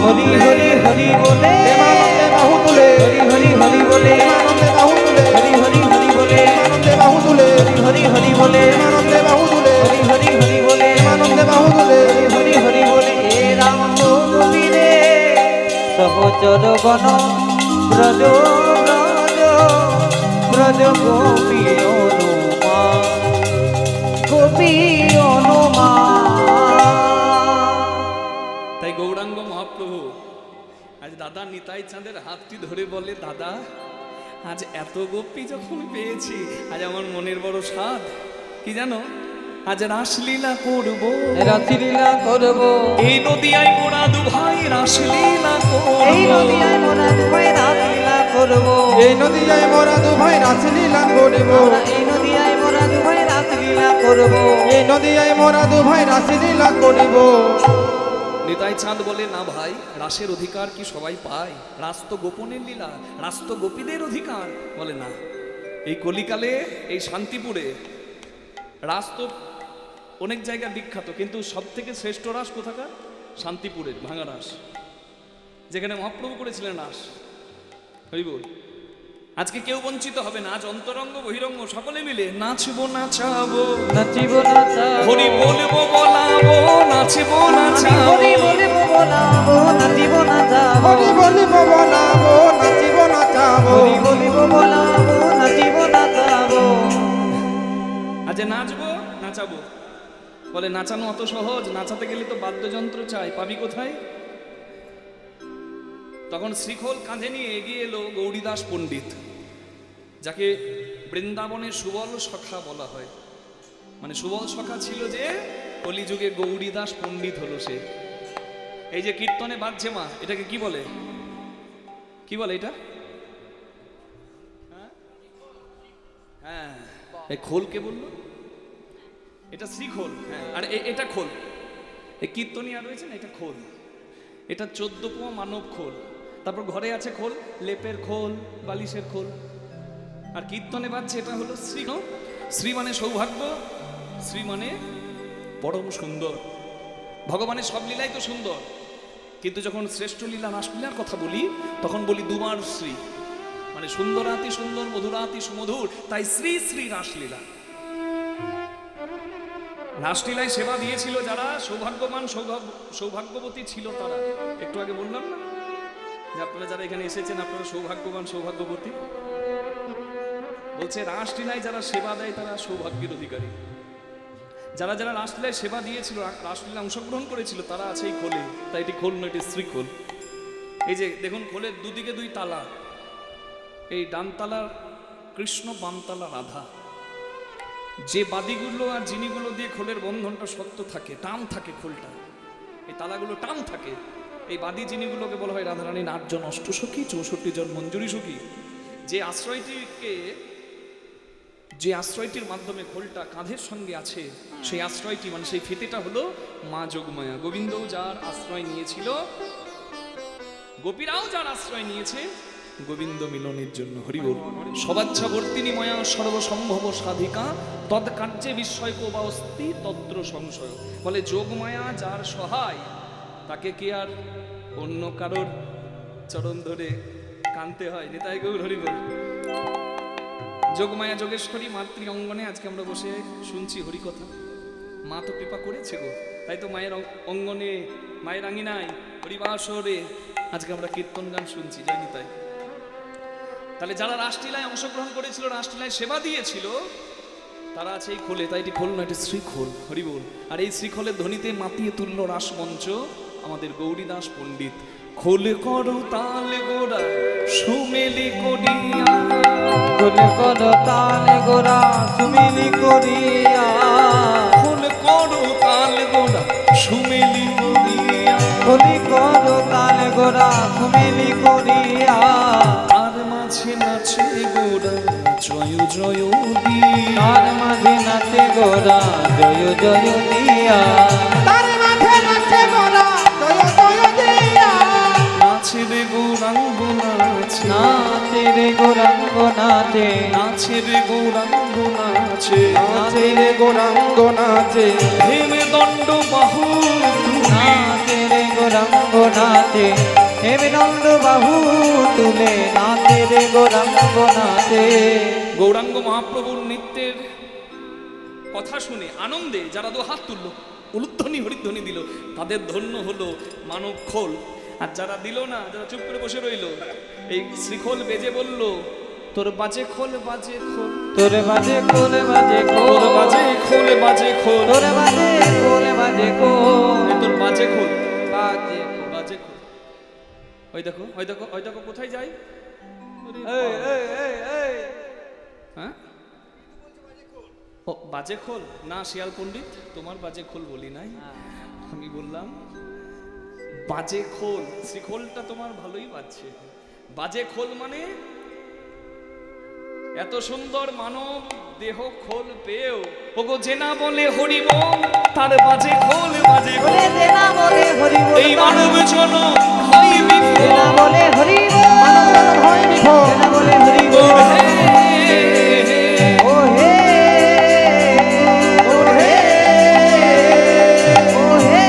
হরি হরি হরি বলে, প্রেমানন্দে বাহু তুলে, হরি হরি হরি বলে, প্রেমানন্দে বাহু তুলে, হরি হরি হরি বলে, প্রেমানন্দে বাহু তুলে, হরি হরি বলে, প্রেমানন্দে বাহু তুলে, হরি হরি হরি বলে, প্রেমানন্দে বাহু তুলে, হরি হরি বলে। এ রাম তো গোপী রে, সহচর গণ ব্রজ ব্রজ ব্রজ গোপী অনুমা, গোপী অনুমা। তাই গৌরাঙ্গ মহাপ্রভু আজ দাদা নিতাই চাঁদের হাতটি ধরে বলে, দাদা আজ এত গোপী যখন পেয়েছি, আজ আমার মনের বড় স্বাদ কি জানো, আজ রাসলীলা করব, রাসলীলা করব, এই নদিয়ায় মোরা দু ভাই রাসলীলা করব, এই নদিয়ায় মোরা দুই রাসলীলা করব এই নদিয়ায় মোরা দু ভাই রাসলীলা করিব আমরা এই নদিয়ায় মোরা দুভাই রাসলীলা করব এই নদিয়ায় মোরা দু ভাই রাসলীলা করিব নিতাই চাঁদ বলে, না ভাই, রাসের অধিকার কি সবাই পায়? রাস তো গোপনের লীলা, রাস তো গোপীদের অধিকার। বলে না, এই কলিকালে এই শান্তিপুরে রাস তো অনেক জায়গা বিখ্যাত, কিন্তু সব থেকে শ্রেষ্ঠ রাস কোথাকার? শান্তিপুরের ভাঙা রাস, যেখানে মহাপ্রভু করেছিলেন রাস। হরি বল। আজকে কেউ বঞ্চিত হবে না। আজ অন্তরঙ্গ বহিরঙ্গ সকলে মিলে নাচবো নাচাবো, নাচিব নাচাবো হরি বলবো বলাবো, নাচবো নাচাবো, হরি বলিব বলাবো নাচিব নাচাবো হরি বলিব বলাবো নাচিব নাচাবো হরি বলিব বলাবো নাচিব নাচাবো আজ নাচবো নাচাবো। বলে নাচানো অত সহজ? নাচাতে গেলে তো বাদ্যযন্ত্র চাই, পাবি কোথায়? তখন শ্রীখোল কাঁধে নিয়ে এগিয়ে এলো গৌরীদাস পণ্ডিত, যাকে বৃন্দাবনের সুবল সখা বলা হয়। মানে সুবল সখা ছিল যে, কলিযুগে গৌরীদাস পণ্ডিত হলো সে। এই যে কীর্তনে বাজছে মা, এটাকে কি বলে? কি বলে এটা? হ্যাঁ, এই খোল কে বললো? এটা শ্রীখোল। হ্যাঁ, আর এটা খোল। এই কীর্তনিয়া রয়েছে না, এটা খোল। এটা 14 পোয়া মানব খোল। তারপর ঘরে আছে খোল, লেপের খোল, বালিশের খোল। আর কীর্তনে বাজছে, এটা হলো শ্রী। শ্রী মানে সৌভাগ্য, শ্রী মানে পরম সুন্দর। ভগবানের সব লীলাই তো সুন্দর, কিন্তু যখন শ্রেষ্ঠ লীলা রাসলীলার কথা বলি, তখন বলি দুবার শ্রী, মানে সুন্দরাতি সুন্দর, মধুরাতি সুমধুর, তাই শ্রী শ্রী রাসলীলা। রাসলীলায় সেবা দিয়েছিল যারা সৌভাগ্যবান, সৌভাগ্যবতী ছিল তারা। একটু আগে বললাম না যে আপনারা যারা এখানে এসেছেন আপনারা সৌভাগ্যবান, সৌভাগ্যবতী। বলছে রাসলীলায় যারা সেবা দেয় তারা সৌভাগ্যের অধিকারী। যারা যারা রাসলীলায় সেবা দিয়েছিল, রাসলীলায় অংশগ্রহণ করেছিল, তারা আছে এই খোলে। তাই এটি খোল নয়, এটি শ্রীখোল। এই যে দেখুন, খোলের দুদিকে 2 তালা। এই ডান তালার কৃষ্ণ, বাম তালা রাধা। যে বাদিগুলো আর জিনিগুলো দিয়ে খোলের বন্ধনটা শক্ত থাকে, টান থাকে, খোলটা এই তালাগুলো টান থাকে। এই বাদি জিনিগুলোকে বলা হয় রাধারানীর 8 জন অষ্টসখী, 64 জন মঞ্জুরি সখী। যে আশ্রয়টির মাধ্যমে খোলটা কাঁধের সঙ্গে আছে, সেই আশ্রয়টি মানে সেই ফিতেটা হলো মা যোগমায়া। গোবিন্দও যার আশ্রয় নিয়েছিল, গোপীরাও যার আশ্রয় নিয়েছে গোবিন্দ মিলনের জন্য। হরিবল। সবাচ্ছাবর্তিনী ময়া সর্বসম্ভব সাধিকা, তৎকার্যে বিস্ময়ক বা অস্তি তত্র সংশয়। বলে যোগমায়া যার সহায়, তাকে কি আর অন্য কারোর চরণ ধরে কানতে হয়? নিতাই গৌর হরিবল। যোগমায়া যোগেশ্বরী মাতৃ অঙ্গনে আজকে আমরা বসে শুনছি হরিকথা। মা তো কৃপা করেছে গো, তাই তো মায়ের অঙ্গনে, মায়ের আঙিনায়, হরিবাসরে আজকে আমরা কীর্তন গান শুনছি। জয় নিতাই। তাহলে যারা রাসলীলায় অংশগ্রহণ করেছিল, রাসলীলায় সেবা দিয়েছিল, তারা আছে এই খোলে। তাই এটি খোল নয়, এটি শ্রীখোল। হরিবল। আর এই শ্রীখোলের ধ্বনিতে মাতিয়ে তুলল রাসমঞ্চ আমাদের গৌরীদাস পণ্ডিত। খোল করো তাল গোড়া সুমেলি করিয়া, খোল করো তাল গোরা সুমিলি করিয়া, খোল করো তাল গোড়া সুমেলি করিয়া, খোলি করো তাল গোরা সুমিলি করিয়া, আর মাঝে নাচে গোড়া জয় জয় দিয়া, তার মাঝে নাচে গোরা জয় জয় দিয়া, তার মাঝে নাচে মোরা জয় জয় দিয়া নাচে রে গৌরাঙ্গ নাচে, নাচে রে গৌরাঙ্গ নাচে, নাচে রে গৌরাঙ্গ নাচে, নাচে রে গৌরাঙ্গ নাচে হেমে দণ্ড বাহু নাচে রে গৌরাঙ্গ নাচে, হেমে দণ্ড বাহু তুলে নাচে রে গৌরাঙ্গ নাচে। গৌরাঙ্গ মহাপ্রভুর নৃত্যের কথা শুনে আনন্দে যারা 2 হাত তুললো, উলুধ্বনি হরিধ্বনি দিল, তাদের ধন্য হলো মানব খোল। আর যারা দিল না, যারা চুপ করে বসে রইল, এই শ্রীখোল বেজে বলল, তোর বাজে খোল বাজে খোল, তোরে বাজে কোলে বাজে তোর কোল, বাজে খোল বাজে খোল, তোরে বাজে কোলে বাজে কোল, এই তোর বাজে খোল বাজে বাজে খোল। ওই দেখো, ওই দেখো, ওই দেখো কোথায় যাই। এই এই এই এই হ্যাঁ, ও বাজে খোল না শিয়াল পণ্ডিত, তোমার বাজে খোল বলি নাই, আমি বললাম বাজে খোল। শ্রীখোলটা তোমার ভালোই বাজছে, বাজে খোল মানে এত সুন্দর মানব দেহ খোল পেয়েও ওগো জেনা বলে হরিব তার বাজে খোল বাজে খোল। বলে দেনা বলে হরি বল এই মানব জন হয় বিফল। দেনা বলে হরি বল হয় বিফল দেনা বলে হরি বল ও হে ও হে ও হে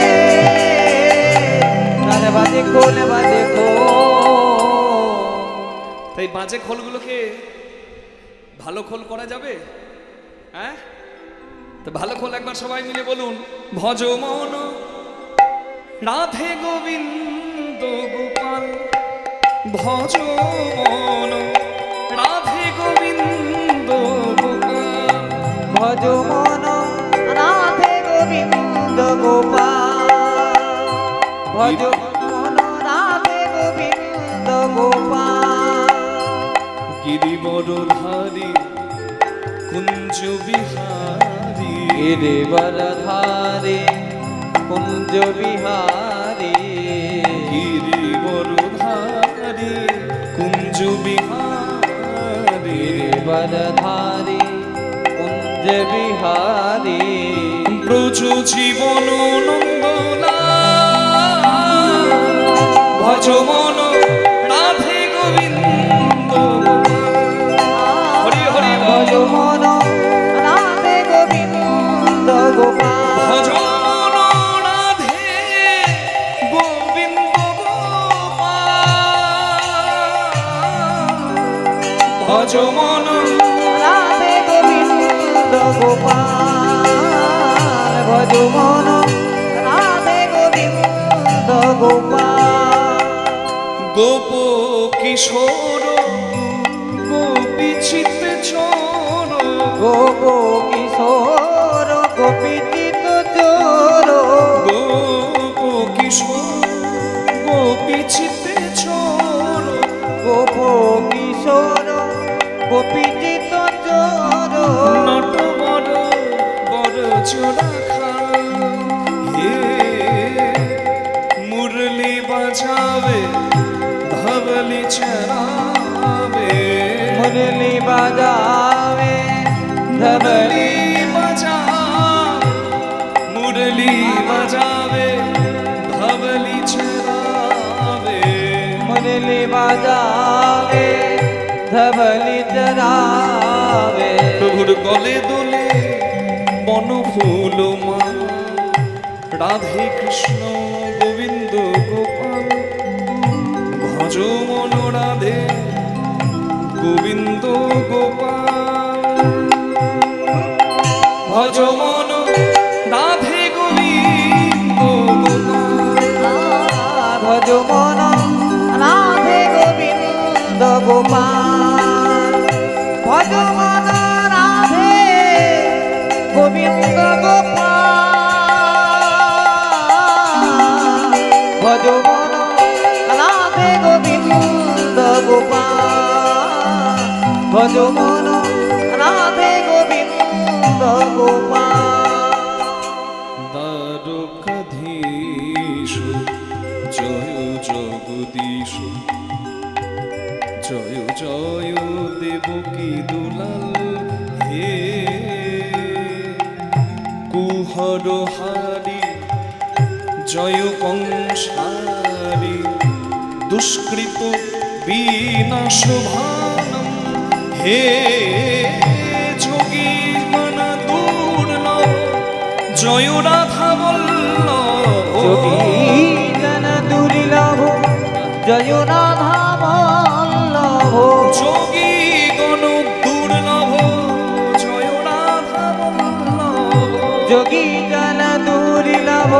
তারে বাজে খোল বাজে খোল। তাই বাজে খোলগুলোকে ভালো খোল করা যাবে? হ্যাঁ, তো ভালো খোল একবার সবাই মিলে বলুন, ভজ মন রাধে গোবিন্দ গোপাল, ভজ মন রাধে গোবিন্দ গোপাল, ভজ মন রাধে গোবিন্দ গোপাল, ভজ মন রাধে গোবিন্দ গোপাল। গিরিবরধারী কুঞ্জ বিহারী, গিরিবরধারী কুঞ্জ বিহারী, গিরিবরধারী কুঞ্জ বিহারী, গিরিবরধারী কুঞ্জ বিহারী। ব্রজ জীবন নন্দলাল, ভজ মন রাধে গোবিন্দ গোপাল। হরি হরি ভজ মন রাধে গোবিন্দ গোপাল, ভজ মন রাধে গোবিন্দ গোপাল, ভজ মন রাধে গোবিন্দ গোপাল, ভজ মন রাধে গোবিন্দ গোপাল। গোপ কিশোর গোপীচিত চোর, গোপ কিশোর গোপীচিত চোর, গোপ কিশোর গোপীচিত চোর, গোপ কিশোর গোপীচিত চোর। নটবর বড় চোরা খা, হে মুরলি বাজাবে ধবলি চরাবে, মুরলি বাজাবে ধবলি, মুরলি বাজাবে ধবলি চরাবে, মুরলি বাজাবে ধবলি চরাবে। প্রভুর গলে দোলে বন ফুল মা, রাধে কৃষ্ণ গোবিন্দ গোপাল, ভজ মন রাধে গোবিন্দ গোপাল, ভজ মন রাধে গোবিন্দ গোপাল, ভজ মন রাধে গোবিন্দ গোপাল, ভজ মন রাধে গোবিন্দ গোপাল, ভজ মন রাধে গোবিন্দ গোপাল, ভজ মন রাধে গোবিন্দ গোপাল। দ্বারকাধীশ জয় জগদীশ, জয় জয় দেবকী দুলাল, হে কুহর হারি জয় কংসারি, দুষ্কৃত বিনাশ ভানম, হে যোগী মন দুর্লভ জয় রাধা বল্লভ, যোগী জন দুর্লভ জয় রাধা বল্লভ, যোগী গণ দুর্লভ জয় রাধা বল্লভ, যোগী জন দুর্লভ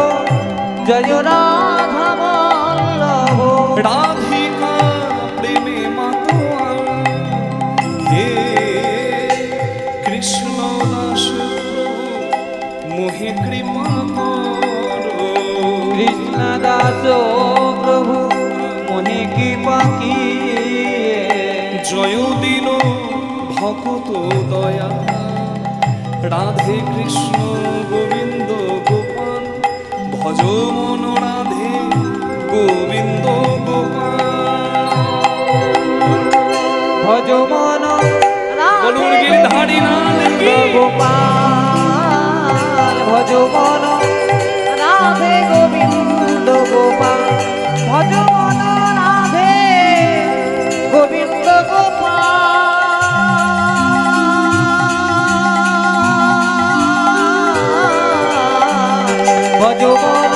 জয় রাধা বল্লভ। রাধিকা প্রেমে মাতোয়াল, হে কৃষ্ণ দাস মোহে কৃপা করো, কৃষ্ণ দাস প্রভু মোহে কৃপা কিয়ে, জয় দিন ভকত দয়া, রাধে কৃষ্ণ গোবিন্দ গোপাল, ভজ মন রাধে গোবিন্দ গোপাল। ভজ মন বলুন রাধে গিরধারী লাল কি গোপাল ভজ মন রাধে গোবিন্দ গোপাল ভজ মন রাধে গোবিন্দ গোপাল ভজ মন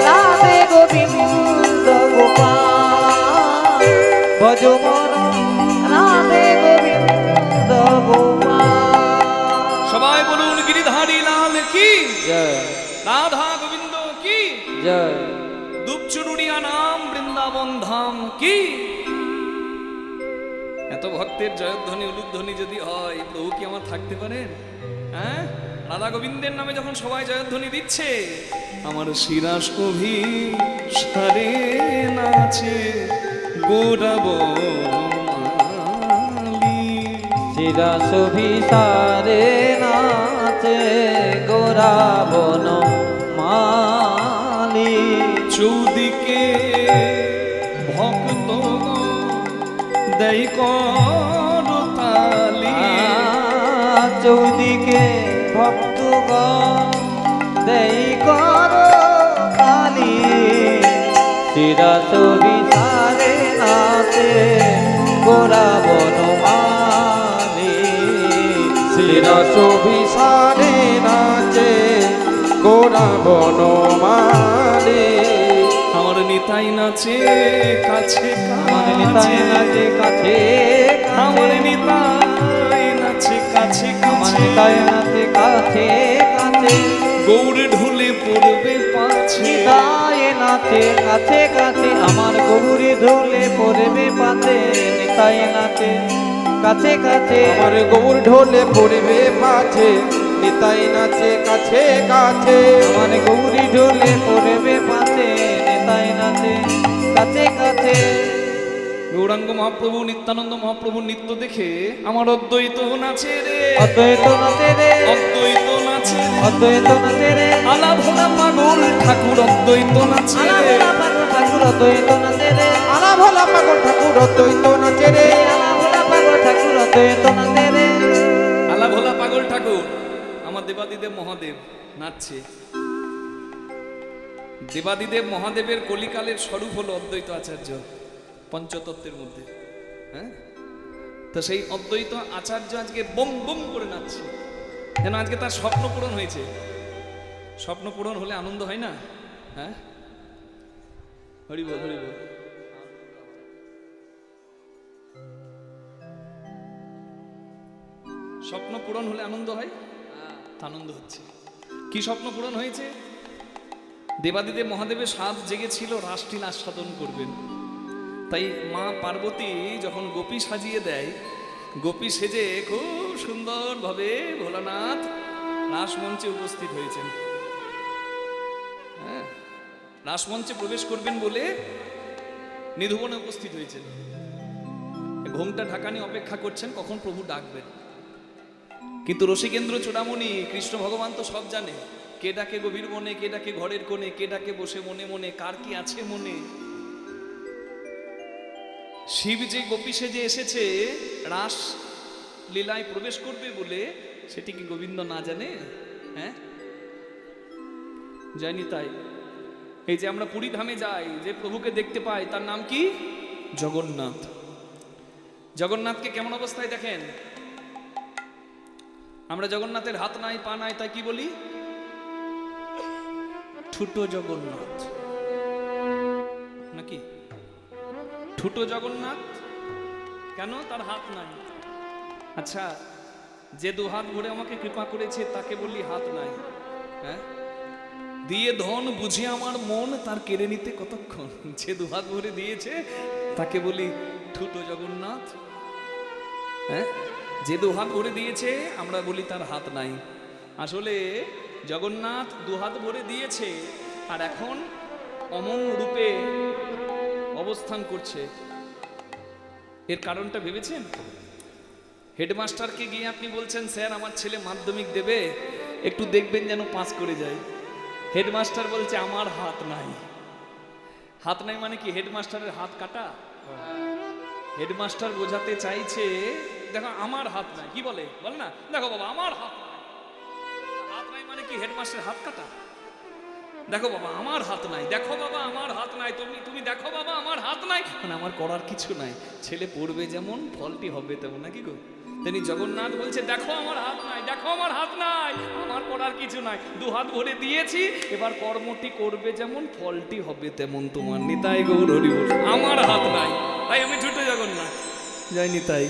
রাধে গোবিন্দ গোপাল ভজ মন রাধে গোবিন্দ গোপাল। সবাই বলুন গিরিধারী লাল কি জয় রাধা গোবিন্দ কি জয় দুপচুরুড়িয়া নাম বৃন্দাবন ধাম কি। এত ভক্তের জয়ধ্বনি উলুধ্বনি যদি হয়, প্রভু কি আমার থাকতে পারেন? হ্যাঁ, রাধা গোবিন্দের নামে যখন সবাই জয়ধ্বনি দিচ্ছে, আমার শিরাস কভি সারে নাচে গৌরব শিরাসভিসারে নাচে গোরাবন মালি চৌদিকে ভক্ত দেই করতালি। চৌদিকে ভক্তগণ দেই কর কালী শিরাসভিসারে নাচে গোরাবন মালি শিরাসভিসারে নাচে গোরা বনমালী। আমার নিতাই নাচে কাছে আমার নিতাই নাচে কাছে আমার কাছে নিতাই নাচে কাছে আমার কাছে নিতাই নাচে কাছে কাছে গৌর ঢুলে পড়বে পাছে। নিতাই নাচে কাছে কাছে আমার গৌরী ঢোলে পড়বে পাতে নিতাই নাচে কাছে কাছে আমার গৌর ঢোলে পড়বে পাছে নিতাই নাচে কাছে কাছে। আমার গৌরী ঢোলে পড়বে পাতে নিতাই নাচে কাছে কাছে। গৌরাঙ্গ মহাপ্রভু নিত্যানন্দ মহাপ্রভুর নৃত্য দেখে আমার অদ্বৈত নাচে রে, অদ্বৈত নাচে রে অদ্বৈত নাচে রে, অদ্বৈত নাচে রে আলা ভোলা পাগল ঠাকুর অদ্বৈত নাচে রে। ঠাকুর অদ্বৈত নাচে রে আলা ভোলা পাগল ঠাকুর অদ্বৈত নাচে রে। ঠাকুর অদ্বৈত নাচে রে আলা ভোলা পাগল ঠাকুর আমার দেবাদিদেব মহাদেব নাচছে। দেবাদিদেব মহাদেবের কলিকালের স্বরূপ হলো অদ্বৈত আচার্য পঞ্চতত্ত্বের মধ্যে। হ্যাঁ, তো সেই অদ্বৈত আচার্য আজকে বম বম করে নাচছে, যেন আজকে তার স্বপ্ন পূরণ হয়েছে। স্বপ্ন পূরণ হলে আনন্দ হয় না? হ্যাঁ, হরি বল হরি বল। স্বপ্ন পূরণ হলে আনন্দ হয়, আনন্দ হচ্ছে। কি স্বপ্ন পূরণ হয়েছে? দেবাদিদেব মহাদেবের স্বাদ জেগেছিল রাসলীলা আস্বাদন করবেন। তাই মা পার্বতী যখন গোপী সাজিয়ে দেয়, গোপী সেজে খুব সুন্দরভাবে ভোলানাথ রাসমঞ্চে উপস্থিত হয়েছেন। হ্যাঁ, রাসমঞ্চে প্রবেশ করবেন বলে নিধুবনে উপস্থিত হয়েছেন। ঘোমটা ঢাকা নিয়ে অপেক্ষা করছেন কখন প্রভু ডাকবেন। কিন্তু রসিকেন্দ্র চূড়ামণি কৃষ্ণ ভগবান তো সব জানে, কে ডাকে গভীর মনে, কে ডাকে ঘরের কোণে, কে ডাকে বসে মনে মনে, কার কি আছে মনে। শিব যে গোপী সেজে এসেছে রাস লীলায় প্রবেশ করবে বলে, সেটি কি গোবিন্দ না জানে? হ্যাঁ, জানি। তাই এই যে আমরা পুরী ধামে যাই, যে প্রভুকে দেখতে পাই, তার নাম কি? জগন্নাথ। জগন্নাথকে কেমন অবস্থায় দেখেন? আমরা জগন্নাথের হাত নাই পা নাই, তাই কি বলি? ঠুটো জগন্নাথ নাকি? ঠুটো জগন্নাথ কেন? তার হাত নাই। আচ্ছা, যে দু হাত ভরে আমাকে কৃপা করেছে তাকে বললি হাত নাই? হ্যাঁ, দিয়ে ধন বুঝে আমার মন, তার কেড়ে নিতে কতক্ষণ? যে দু হাত ভরে দিয়েছে তাকে বলি ঠুটো জগন্নাথ। হ্যাঁ, যে দু হাত ভরে দিয়েছে আমরা বলি তার হাত নাই। আসলে জগন্নাথ দু হাত ভরে দিয়েছে আর এখন অমন রূপে অবস্থান করছে। এর কারণটা ভেবেছেন? হেডমাস্টারকে গিয়ে আপনি বলছেন, স্যার আমার ছেলে মাধ্যমিক দেবে, একটু দেখবেন যেন পাস করে যায়। হেডমাস্টার বলছে আমার হাত নাই। হাত নাই মানে কি? হেডমাস্টারের হাত কাটা? হেডমাস্টার বোঝাতে চাইছে দেখো আমার হাত নাই, কি বলে বলে না, দেখো বাবা আমার হাত নাই। হাত নাই মানে কি হেডমাস্টার হাত কাটা? দেখো বাবা আমার হাত নাই, দেখো বাবা আমার হাত নাই, তুমি দেখো বাবা আমার হাত নাই, মানে আমার করার কিছু নাই। ছেলে পড়বে যেমন ফলটি হবে তেমন, নাকি গো? তিনি জগন্নাথ বলছে দেখো আমার হাত নাই, দেখো আমার হাত নাই, আমার করার কিছু নাই, দু হাত ভরে দিয়েছি, এবার কর্মটি করবে যেমন ফলটি হবে তেমন তোমার। নিতাই গৌর হরি বল। আমার হাত নাই তাই আমি ছোট জগন্নাথ, জয় নিতাই।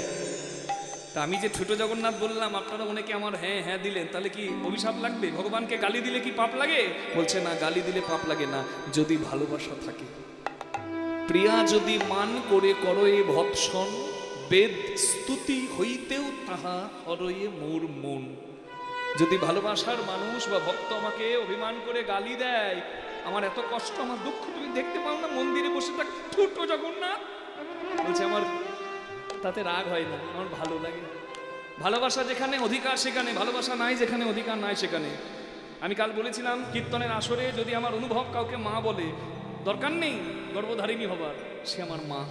তা আমি যে ছোট জগন্নাথ বললাম, আপনারা অনেকে আমার হ্যাঁ হ্যাঁ দিলেন, তাহলে কি অভিশাপ লাগবে? ভগবানকে গালি দিলে কি পাপ লাগে? বলছে না, গালি দিলে পাপ লাগে না, যদি ভালোবাসা থাকে। প্রিয়া যদি মান করে করো এ ভৎসন, বেদ স্তুতি হইতেও তাহা হরয়ে মোর মন। যদি ভালোবাসার মানুষ বা ভক্ত আমাকে অভিমান করে গালি দেয়, আমার এত কষ্ট, আমার দুঃখ তুমি দেখতে পাও না, মন্দিরে বসে থাক ছোট জগন্নাথ, বলছে আমার তাতে রাগ হয় না, আমার ভালো লাগে। ভালোবাসা যেখানে অধিকার সেখানে, ভালোবাসা নাই যেখানে অধিকার নাই সেখানে। আমি কাল বলেছিলাম কীর্তনের আসরে যদি আমার অনুভব কাউকে মা বলে, দরকার নেই গর্ভধারিণী হবার, সে আমার মা।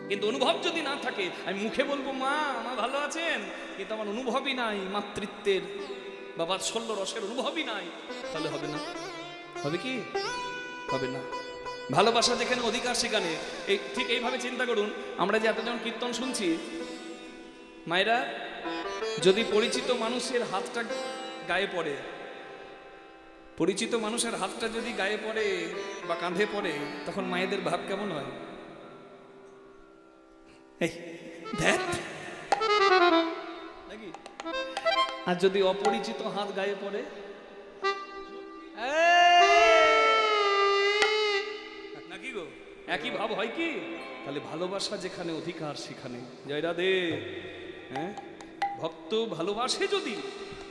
কিন্তু অনুভব যদি না থাকে, আমি মুখে বলবো মা আমার ভালো আছেন, কিন্তু আমার অনুভবই নাই মাতৃত্বের বা বাৎসল্য রসের অনুভবই নাই, তাহলে হবে না। হবে কি? হবে না। ভালোবাসা যেখানে অধিকার সেখানে। এই ঠিক এইভাবে চিন্তা করুন, আমরা যে এতজন কীর্তন শুনছি, মায়েরা যদি পরিচিত মানুষের হাতটা গায়ে পড়ে, পরিচিত মানুষের হাতটা যদি গায়ে পড়ে বা কাঁধে পড়ে, তখন মায়েদের ভাব কেমন হয়? নাকি? আর যদি অপরিচিত হাত গায়ে পড়ে, নাকি গো? একই ভাব হয় কি? তাহলে ভালোবাসা যেখানে অধিকার সেখানে। জয় রাধে। হ্যাঁ, ভক্ত ভালোবাসে যদি,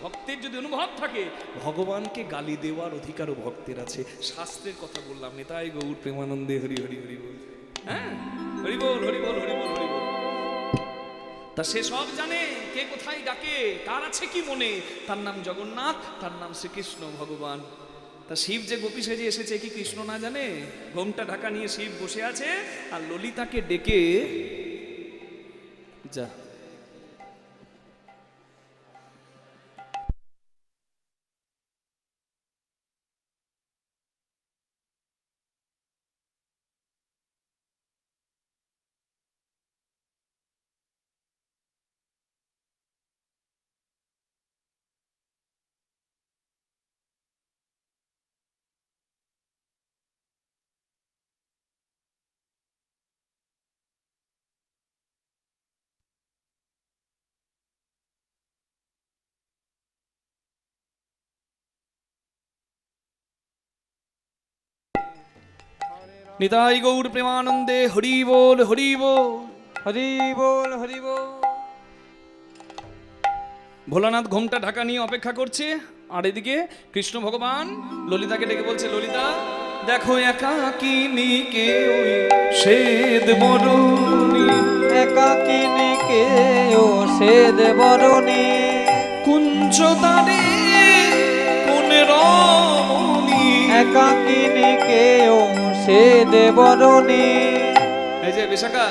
ভক্তের যদি অনুভব থাকে, ভগবানকে গালি দেওয়ার অধিকারও ভক্তের আছে। শাস্ত্রের কথা বললাম, নিতাই গৌর প্রেমানন্দে হরি হরি হরি বল। হ্যাঁ, হরি বল হরি বল হরি বল হরি বল। তা সে সব জানে কে কোথায় ডাকে, কার আছে কি মনে। তার নাম জগন্নাথ, তার নাম শ্রীকৃষ্ণ ভগবান। তা শিব যে গোপী সেজে এসেছে, কি কৃষ্ণ না জানে? ঘোমটা ঢাকা নিয়ে শিব বসে আছে, আর ললিতাকে ডেকে যা। নিতাই গৌর প্রেমানন্দে হরি বল হরি বল হরি বল হরি বল। ভোলানাথ ঘোমটা ঢাকা নিয়ে অপেক্ষা করছে, আর এদিকে কৃষ্ণ ভগবান ললিতাকে ডেকে বলছে, ললিতা দেখো একাকিনী কে ওই শ্বেত বরণী, একাকিনী কে ও শ্বেত বরণী, কুঞ্জ দ্বারে কোন রমণী। একাকিনী কে ও শ্বেত বরণী। এই যে বিশাখা,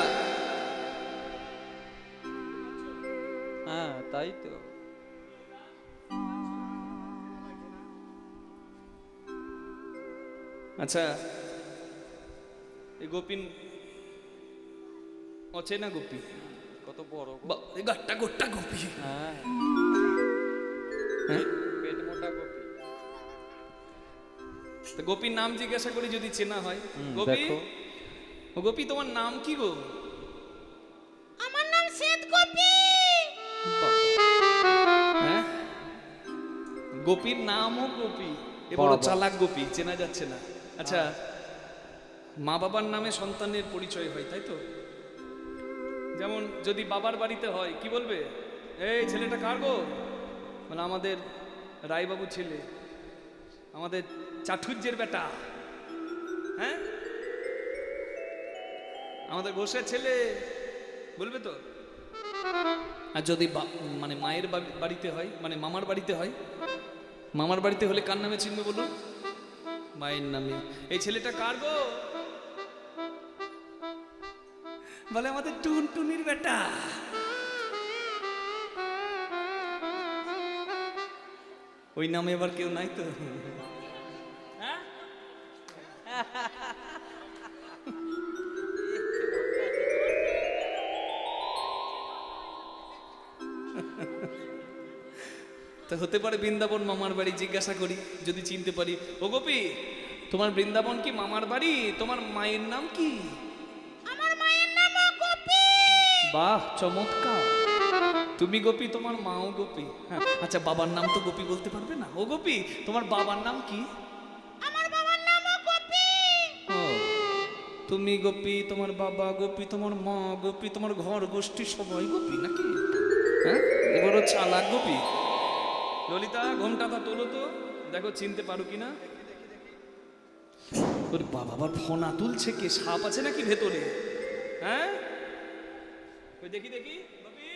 হ্যাঁ তাই তো। আচ্ছা এই গোপিন অচেনা গোপী, কত বড় গো। গাট্টা গোট্টা গোপী। হ্যাঁ, হ্যাঁ, পেট মোটা গোপী। তো গোপীর নাম জিজ্ঞাসা করি যদি চেনা হয়। গোপী, দেখো ও গোপী তোমার নাম কি গো? আমার নাম শ্বেত গোপী। হ্যাঁ, গোপীর নামও গোপী, এ বড় বাবা। চালাক গোপী, চেনা যাচ্ছে না। আচ্ছা, মা বাবার নামে সন্তানের পরিচয় হয়, তাই তো? যেমন যদি বাবার বাড়িতে হয় কি বলবে, এই ছেলেটা কার গো? মানে আমাদের রায়বাবু ছেলে, আমাদের চাঠুর্যের বেটা, হ্যাঁ আমাদের ঘোষের ছেলে, বলবে তো। আর যদি মানে মায়ের বাড়িতে হয়, মানে মামার বাড়িতে হয়, মামার বাড়িতে হলে কার নামে চিনবে বলুন? মায়ের নামে। এই ছেলেটা কার গো? বলে আমাদের টুনটুনির বেটা। ওই নামে এবার কেউ নাই তো? তা হতে পারে বৃন্দাবন মামার বাড়ি, জিজ্ঞাসা করি যদি চিনতে পারি। ও গোপী, তোমার বৃন্দাবন কি মামার বাড়ি? তোমার মায়ের নাম কি? আমার মায়ের নাম গোপী। বাহ, চমৎকার। তুমি গোপী, তোমার মাও গোপী। হ্যাঁ, আচ্ছা, বাবার নাম তো গোপী বলতে পারবে না? ও গোপী, তোমার বাবার নাম কি? আমার বাবার নাম গোপী। ও, তুমি গোপী, তোমার বাবা গোপী, তোমার মা গোপী, তোমার ঘর গোষ্ঠী সবাই গোপী নাকি? হ্যাঁ, এবারও চালাক গোপী। ললিতা, ঘোমটাটা তোলো তো, দেখো চিনতে পারো কিনা। ওর বাবা আবার ফোনা তুলছে, কে সাপ আছে নাকি ভেতরে? হ্যাঁ, ওই দেখি দেখি। গোপী,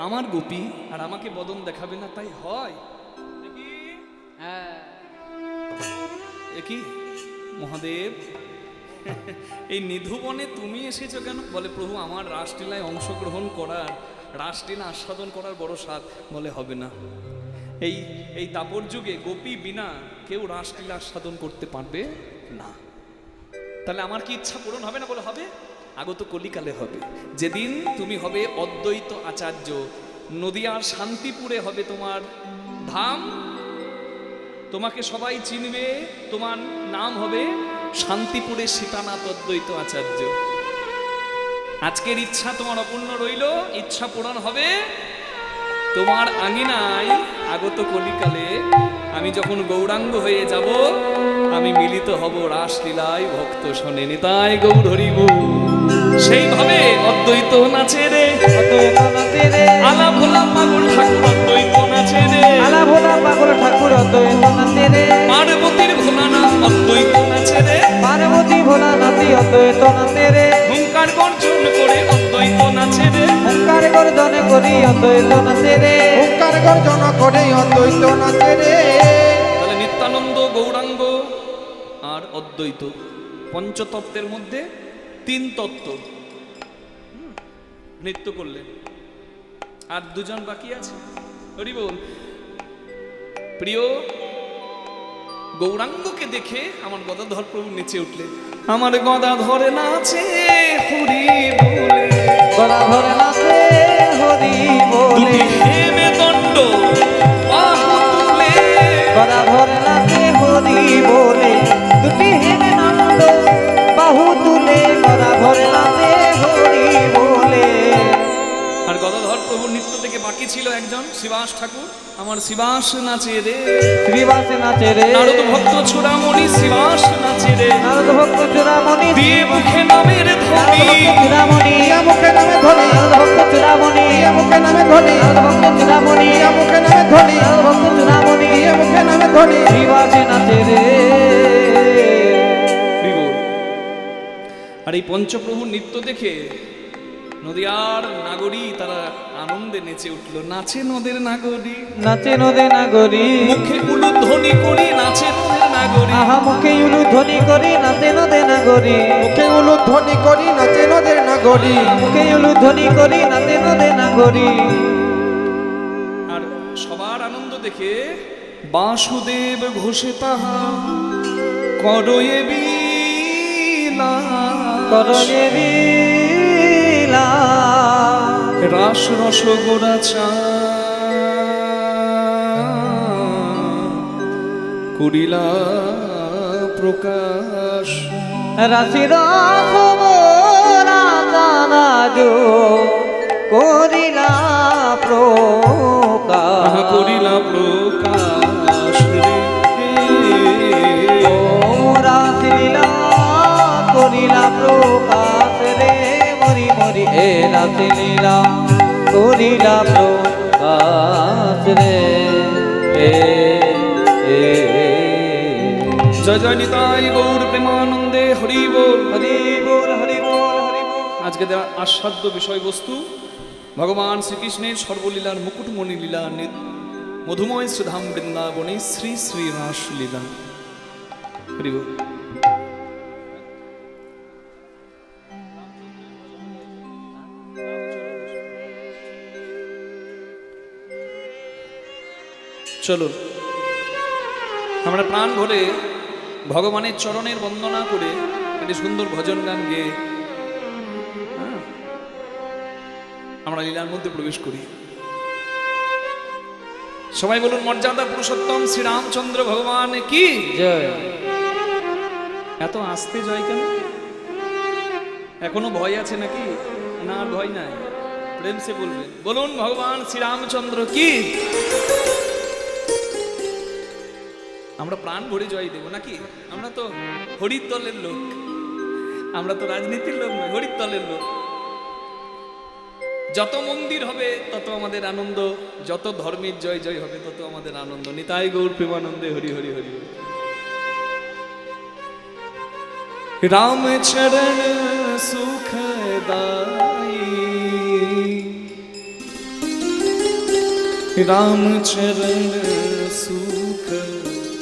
আমার গোপী আর আমাকে বদন দেখাবে না, তাই হয়? দেখি। হ্যাঁ, এ কি মহাদেব, এই নিধুবনে তুমি এসেছো কেন? বলে প্রভু, আমার রাসলীলায় অংশগ্রহণ করার, রাসলীলা আস্বাদন করার বড় স্বাদ। বলে হবে না, এই এই দাপর যুগে গোপী বিনা কেউ রাসলীলা আস্বাদন করতে পারবে না। তাহলে আমার কি ইচ্ছা পূরণ হবে না? বলে হবে, আগত কলিকালে হবে। যেদিন তুমি হবে অদ্বৈত আচার্য, নদিয়ার শান্তিপুরে হবে তোমার ধাম, তোমাকে সবাই চিনবে, তোমার নাম হবে শান্তিপুরে সীতানাথ অদ্বৈত আচার্য। আজকের ইচ্ছা তোমার অপূর্ণ রইল, ইচ্ছা পূরণ হবে তোমার আঙিনায় আগত কলিকালে। আমি যখন গৌরাঙ্গ হয়ে যাব, আমি মিলিত হব রাসলীলায়, ভক্ত শোনে নিতাই গৌর হরি বল। সেইভাবে অদ্বৈত নাচে রে, অদ্বৈত নাচে রে, আলা ভোলা পাগল ঠাকুর অদ্বৈত নাচে রে, আলা ভোলা পাগল ঠাকুর অদ্বৈত নাচে রে, পার্বতীর ভোলানাথ অদ্বৈত নাচে রে, পার্বতী ভোলা নাচি অদ্বৈত নাচে রে, হুঙ্কার গর্জন করে অদ্বৈত নাচে রে, হুঙ্কার গর্জনে করি অদ্বৈত নাচে রে, হুঙ্কার গর্জন করে অদ্বৈত নাচে রে। তাহলে নিত্যানন্দ, গৌরাঙ্গ আর অদ্বৈত পঞ্চতত্ত্বের মধ্যে তিন তত্ত্ব নৃত্য করলেন। আর দুজন বাকি আছে। হরি বল। প্রিয় গৌরাঙ্গকে দেখে আমার গদাধর প্রভু নেচে উঠলেন। আমার গদাধরে নাচে হরি বলে, গলা ধরে নাচে হরি বলে, দুটি হেমে দণ্ড বাহু তুলে, গলা ধরে নাচে হরি বলে, দুটি হেমে নন্দ বাহু তুলে, গলা ধরে নাচে হরি বলে। আর গদাধর প্রভু নৃত্য থেকে বাকি ছিল একজন, শিবাস ঠাকুর। আমার শিবাস নাচে রে, শ্রীবাসে নাচে রে, নারদ ভক্ত চূড়ামণি শিবাস নাচে রে, নারদ ভক্ত চূড়ামণি, দিয়ে মুখে নামের ধ্বনি, নারদ ভক্ত চূড়ামণি, ইয়া মুখে নামে ধ্বনি, নারদ ভক্ত চূড়ামণি, ইয়া মুখে নামে ধ্বনি, নারদ ভক্ত চূড়ামণি, ইয়া মুখে নামে ধ্বনি, নারদ ভক্ত চূড়ামণি, ইয়া মুখে নামে ধ্বনি। শ্রীবাসে নাচে রে। বিভোর। আর এই পঞ্চপ্রভু নৃত্য দেখে নদিয়ার নাগরী তারা আনন্দে নেচে উঠল। নাচে নদের নাগরী, নাচে নদে নাগরী, মুখে উলুধ্বনি করি নাচে নদের নাগরী, আহা মুখে উলুধ্বনি করি নাচে নদে নাগরী, মুখে উলুধ্বনি করি নাচে নদের নাগরী, মুখে উলুধ্বনি করি নাচে নদে নাগরী। আর সবার আনন্দ দেখে বাসুদেব ঘোষে তাহা করয়ে করয়ে লীলা, রাস রস গোড়া চা করিলা প্রকাশ, রাশি রস মোরা জানাজো করিলা প্রকাশ, করিলা প্রকাশ রে। ও রাশি লীলা করিলা প্রকাশ রে, মরি মরি এ রাশি লীলা করিলা প্রকাশ রে। জয় জয় নিতাই গৌর প্রেমানন্দে হরি বল। হরি বল হরি বল হরি বল। আজকে দেওয়া আস্বাদ্য বিষয়বস্তু ভগবান শ্রীকৃষ্ণের সর্বলীলার মুকুটমণি লীলা, মধুময় শ্রীধাম বৃন্দাবনে শ্রী শ্রী রাসলীলা। হরি বল। চলুন আমরা প্রাণ ভরে ভগবানের চরণের বন্দনা করে একটি সুন্দর ভজন গান গেয়ে আমরা লীলার মধ্যে প্রবেশ করি। সবাই বলুন মর্যাদা পুরুষোত্তম শ্রীরামচন্দ্র ভগবান কি জয়। এত আস্তে জয় কেন? এখনো ভয় আছে নাকি? না আর ভয় নাই, প্রেম সে বলবেন। বলুন ভগবান শ্রীরামচন্দ্র কি। আমরা প্রাণ ভরে জয় দেব নাকি? আমরা তো হরির দলের লোক, আমরা তো রাজনীতির লোক নয়, হরির দলের লোক। যত মন্দির হবে তত আমাদের আনন্দ, যত ধর্মের জয় জয় হবে তত আমাদের আনন্দ। নিতাই গৌর প্রেমানন্দে হরি হরি হরি। राम चरण सुखदाई, राम चरण सुखदाई,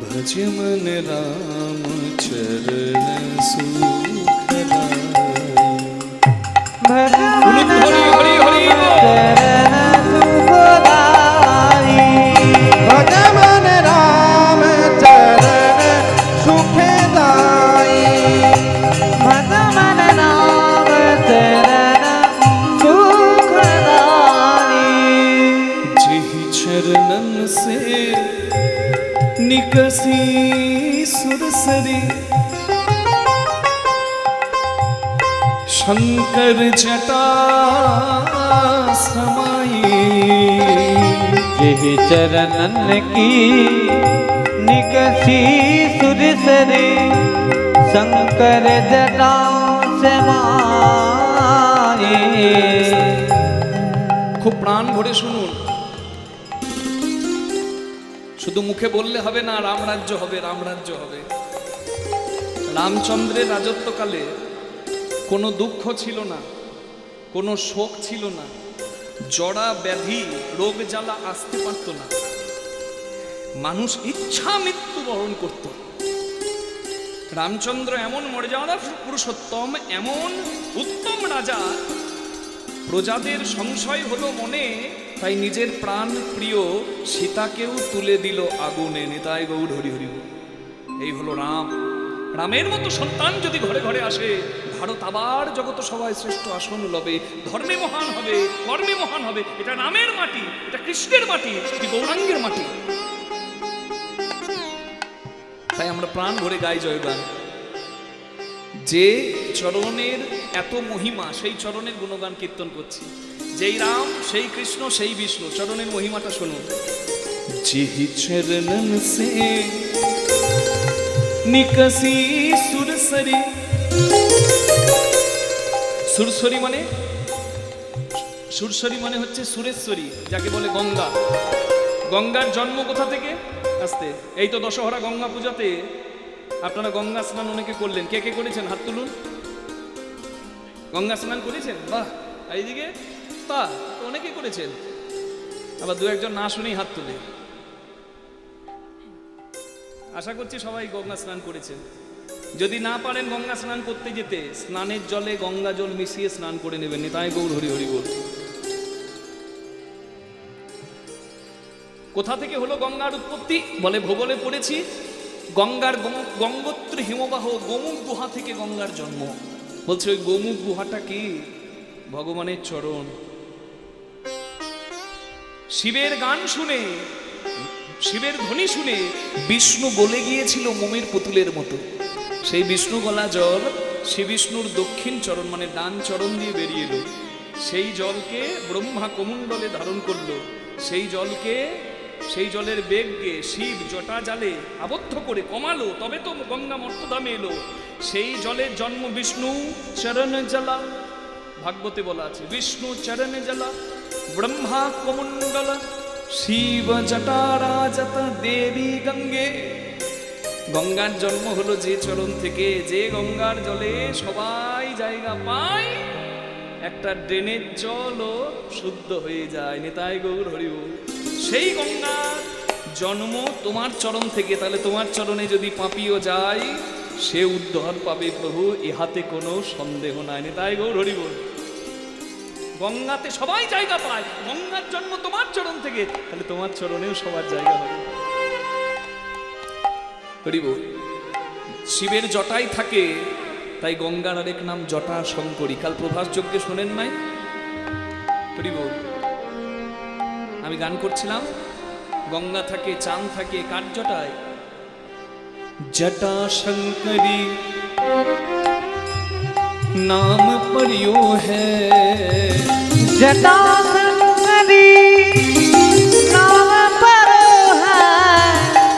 भज मन राम चरण सुखदाई। भज मन हरि हरि हरि चरण सुखदाई, भज मन राम चरण सुखदाई, भज मन राम चरण सुखदाई। जेहि चरणन से निकसी सुरसरी, शंकर जटा समाई। यही चरणन की निकसी सुरसरी, शंकर जटा समाई। খুব প্রাণ ভরে শুনুন, শুধু মুখে বললে হবে না রাম রাজ্য হবে, রাম রাজ্য হবে। রামচন্দ্রের রাজত্বকালে কোনো দুঃখ ছিল না, কোনো শোক ছিল না, জড়া ব্যাধি রোগ জ্বালা আসতে পারত না। মানুষ ইচ্ছা মৃত্যু বরণ করত। রামচন্দ্র এমন মর্যাদা পুরুষোত্তম, এমন উত্তম রাজা, প্রজাদের সংশয় হলো মনে, তাই নিজের প্রাণ প্রিয় সীতাকেও তুলে দিল আগুনে। নিতাই গৌর হরি হরি। এই হলো রাম। রামের মতো সন্তান যদি ঘরে ঘরে আসে, ভারত আবার জগত সভায় শ্রেষ্ঠ আসন লবে, ধর্মে মহান হবে, কর্মে মহান হবে। এটা রামের মাটি, এটা কৃষ্ণের মাটি, এটি গৌরাঙ্গের মাটি। তাই আমরা প্রাণ ভরে গাই জয়গান। যে চরণের এত মহিমা, সেই চরণের গুণগান কীর্তন করছি। যেই রাম, সেই কৃষ্ণ, সেই বিষ্ণু, চরণের মহিমাটা শুনুন। যেহি চরণন সে নিকসি সুরসরি। সুরসরি মানে, সুরসরি মানে হচ্ছে সুরেশ্বরী, যাকে বলে গঙ্গা। গঙ্গার জন্ম কোথা থেকে? আসতে এই তো দশহরা গঙ্গা পূজাতে আপনারা গঙ্গা স্নান অনেকে করলেন। কে কে করেছেন হাত তুলুন। গঙ্গা স্নান করেছেন? বাহ, এইদিকে তা অনেকে করেছেন। আবার দু একজন না শুনেই হাত তুলে। আশা করছি সবাই গঙ্গা স্নান করেছেন। যদি না পারেন গঙ্গা স্নান করতে যেতে, স্নানের জলে গঙ্গা জল মিশিয়ে স্নান করে নেবেন। নিতাই গৌর হরি হরি বল। কোথা থেকে হলো গঙ্গার উৎপত্তি? বলে ভূগোলে পড়েছি, গঙ্গার গঙ্গোত্রী হিমবাহ গোমুখ গুহা থেকে গঙ্গার জন্ম। বলছে ওই গোমুখ গুহাটা কি? ভগবানের চরণ। শিবের গান শুনে, শিবের ধ্বনি শুনে বিষ্ণু গলে গিয়েছিল মোমের পুতুলের মতো। সেই বিষ্ণু গলা জল শ্রী বিষ্ণুর দক্ষিণ চরণ মানে ডান চরণ দিয়ে বেরিয়ে এলো। সেই জলকে ব্রহ্মা কমণ্ডলে ধারণ করলো। সেই জলকে, সেই জলের বেগকে শিব জটা জালে আবদ্ধ করে কমালো, তবে তো গঙ্গা মর্তধামে এলো। সেই জলের জন্ম বিষ্ণু চরণ জলা। ভাগবতে বলা আছে বিষ্ণু চরণ জলা ব্রহ্মা কমণ্ডল শিব জটারাজত দেবী গঙ্গে। গঙ্গার জন্ম হলো যে চরণ থেকে, যে গঙ্গার জলে সবাই জায়গা পায়, একটা ড্রেনের জলও শুদ্ধ হয়ে যায়। নিতাই গৌর হরি বল। সেই গঙ্গার জন্ম তোমার চরণ থেকে। তাহলে তোমার চরণে যদি পাপিও যায়, সে উদ্ধার পাবে প্রভু, ইহাতে কোনো সন্দেহ নাই। নিতাই গৌর হরি বল। গঙ্গাতে সবাই জায়গা পায়, গঙ্গার জন্ম তোমার চরণ থেকে, তাহলে তোমার চরণেও সবার জায়গা হবে। হরি বল। শিবের জটাই থাকে, তাই গঙ্গার আরেক নাম জটা শঙ্করী। কাল প্রভাস যজ্ঞে শোনেন নাই? হরি বল। আমি গান করছিলাম, গঙ্গা থাকে, চাঁদ থাকে, কার জটায়? जटा शंकरी नाम परियो है, जटा शंकरी नाम परो है,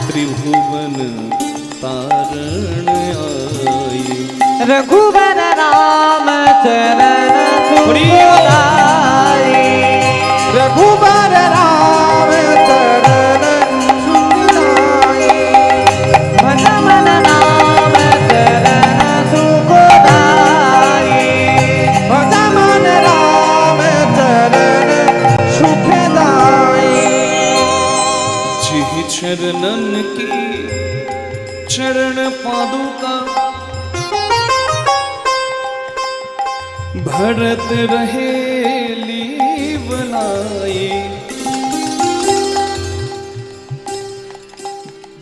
त्रिभुवन तारण आई। रघुवर राम चरण सुखदाई, रघुबर राम चरण सुखदाई। भज मन नाम चरण सुखदाई, भज मन राम चरण सुखदाई। जिह चरणन की चरण पादुका भरत रहे लीवलाई।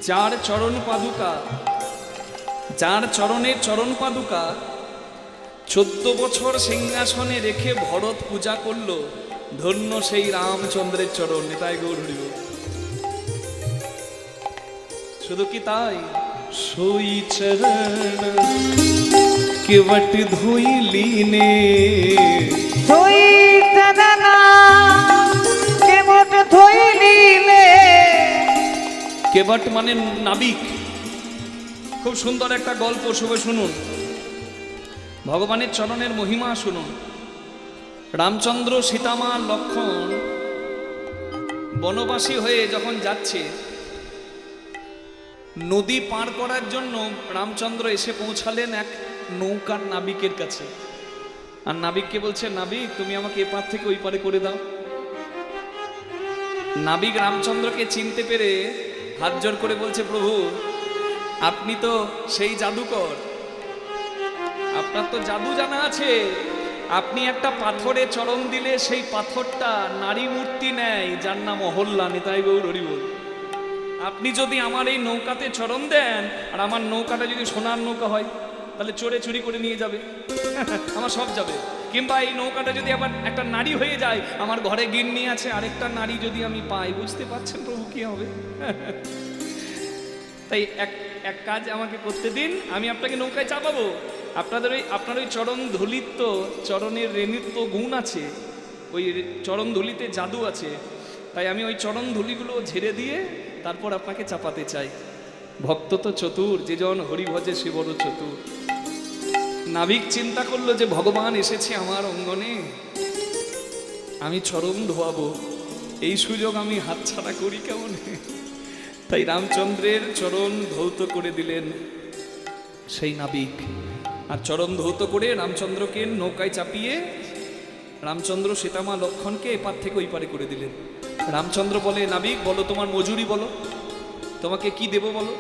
যার চরণ পাদুকা, যার চরণের চরণ পাদুকা 14 বছর সিংহাসনে রেখে ভরত পূজা করলো, ধন্য সেই রামচন্দ্রের চরণ। নিতাই গৌর হরি বল। শুধু কি তাই? সোই চরণ কেবট ধুইলিনে, सोई चरना केवट धोइलिले। কেবট মানে নাবিক। খুব সুন্দর একটা গল্প, শুভে শুনুন। ভগবানের চরণের মহিমা শুনুন। রামচন্দ্র, সীতামা, লক্ষ্মণ বনবাসী হয়ে যখন যাচ্ছে, নদী পার করার জন্য রামচন্দ্র এসে পৌঁছালেন এক নৌকার নাবিকের কাছে। আর নাবিককে বলছে, নাবিক তুমি আমাকে এ পার থেকে ওই পারে করে দাও। নাবিক রামচন্দ্রকে চিনতে পেরে হাত জোর করে বলছে, প্রভু আপনি তো সেই জাদুকর, আপনার তো জাদু জানা আছে। আপনি একটা পাথরে চরণ দিলে সেই পাথরটা নারী মূর্তি নেয়, যার নাম অহল্যা। নিতাই গৌর হরি বল। আপনি যদি আমার এই নৌকাতে চরণ দেন, আর আমার নৌকাটা যদি সোনার নৌকা হয়, তাহলে চোরে চুরি করে নিয়ে যাবে, আমার সব যাবে। কিংবা এই নৌকাটা যদি আবার একটা নারী হয়ে যায়, আমার ঘরে গিন্নি আছে, আরেকটা নারী যদি আমি পাই, বুঝতে পারছেন প্রভু কি হবে? তাই এক কাজ আমাকে করতে দিন, আমি আপনাকে নৌকায় চাপাবো। আপনার ওই চরণ ধুলিত, চরণের রেণিত্ব গুণ আছে, ওই চরণ ধুলিতে জাদু আছে। তাই আমি ওই চরণ ধুলিগুলো ঝেড়ে দিয়ে তারপর আপনাকে চাপাতে চাই। ভক্ত তো চতুর, যে জন হরি ভজে সে বড় চতুর। নাবিক চিন্তা করলো যে ভগবান এসেছে আমার অঙ্গনে, আমি চরণ ধোয়াবো, এই সুযোগ আমি হাতছাড়া করি কেমন? তাই রামচন্দ্রের চরণ ধৌত করে দিলেন সেই নাবিক। আর চরণ ধৌত করে রামচন্দ্রকে নৌকায় চাপিয়ে রামচন্দ্র, সীতামা, লক্ষ্মণকে এপার থেকে ওই পারে করে দিলেন। রামচন্দ্র বলে, নাবিক বলো তোমার মজুরি বলো, তোমাকে কি দেব বলো,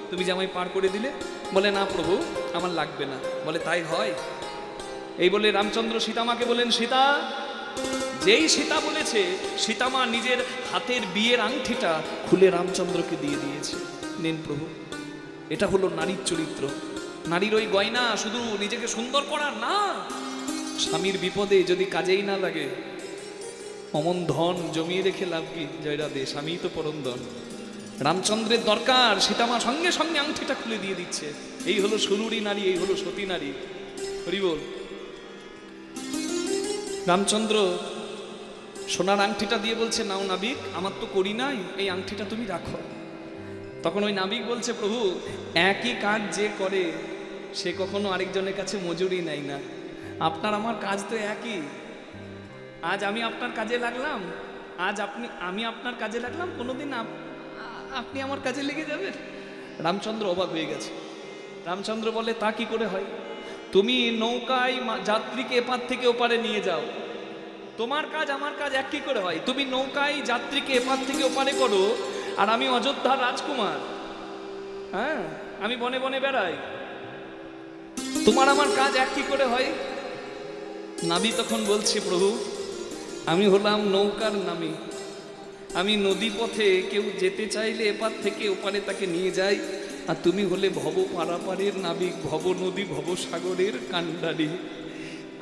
তুমি যে আমায় পার করে দিলে। বলে, না প্রভু আমার লাগবে না। বলে, তাই হয়? এই বলে রামচন্দ্র সীতামাকে বলেন, সীতা। যেই সীতা বলেছে, সীতামা নিজের হাতের বিয়ের আংটিটা খুলে রামচন্দ্রকে দিয়ে দিয়েছে। নেন প্রভু, এটা হলো নারীর চরিত্র। নারীর ওই গয়না শুধু নিজেকে সুন্দর করার না, স্বামীর বিপদে যদি কাজেই না লাগে, অমন ধন জমিয়ে রেখে লাভ কি? জয়রা দে, স্বামী তো পরম ধন। রামচন্দ্রের দরকার, সীতামা সঙ্গে সঙ্গে আংটিটা খুলে দিয়ে দিচ্ছে। এই হলো সুরুরী নারী, এই হলো সতী নারী। হরি বল। রামচন্দ্র সোনার আংটিটা দিয়ে বলছে, নাও নাবিক, আমার তো করি নাই, এই আংটিটা তুমি রাখো। তখন ওই নাবিক বলছে, প্রভু একই কাজ যে করে সে কখনো আরেকজনের কাছে মজুরি নেয় না। আপনার আমার কাজ তো একই। আজ আমি আপনার কাজে লাগলাম, আজ আমি আপনার কাজে লাগলাম, কোনোদিন আপনি আমার কাজে লেগে যাবেন। রামচন্দ্র অবাক হয়ে গেছে। রামচন্দ্র বলে, তা কি করে হয়? তুমি নৌকায় যাত্রীকে এপার থেকে ওপারে নিয়ে যাও, তোমার কাজ আমার কাজ এক কি করে হয়? তুমি নৌকায় যাত্রীকে এপার থেকে ওপারে করো, আর আমি অযোধ্যার রাজকুমার, হ্যাঁ আমি বনে বনে বেড়াই, তোমার আমার কাজ এক কি করে হয়? নাবি তখন বলছে, প্রভু আমি হলাম নৌকার নামে, আমি নদী পথে কেউ যেতে চাইলে এপার থেকে ওপারে তাকে নিয়ে যাই, আর তুমি হলে ভব পারাপারের নাবিক, ভব নদী ভব সাগরের কান্ডারি।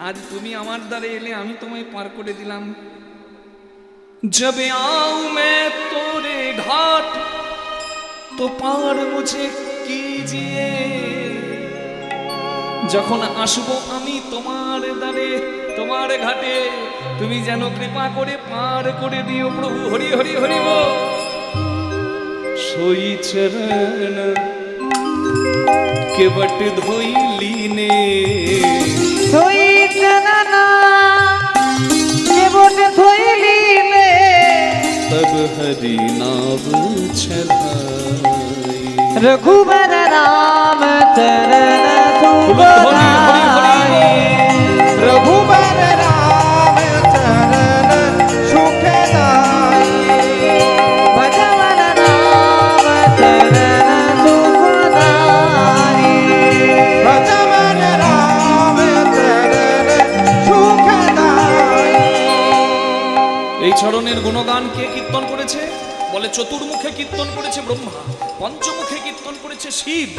আজ তুমি আমার দ্বারে এলে, আমি তোমায় পার করে দিলাম। जब आऊं मैं तोरे घाट तो पार मुझे कीजिए, যখন আসবো আমি তোমার দ্বারে তোমার ঘাটে, তুমি যেন কৃপা করে পার করে দিও প্রভু। হরি হরি হরি বল। सोई चरण केवट धोइली ने, सोई चरण केवट धोइली ने, तब हरि नाम चढ़ाई। रघुबर राम चरण सुखदाई, रघुबर राम चरण सुखदाई। भगवन राम चरण सुखदाई, भगवन राम चरण सुखदाई। এই চরণের গুণগান কে কীর্তন করেছে? বলে চতুর্মুখে কীর্তন করেছে ব্রহ্মা, পঞ্চমুখে কীর্তন করেছে শিব,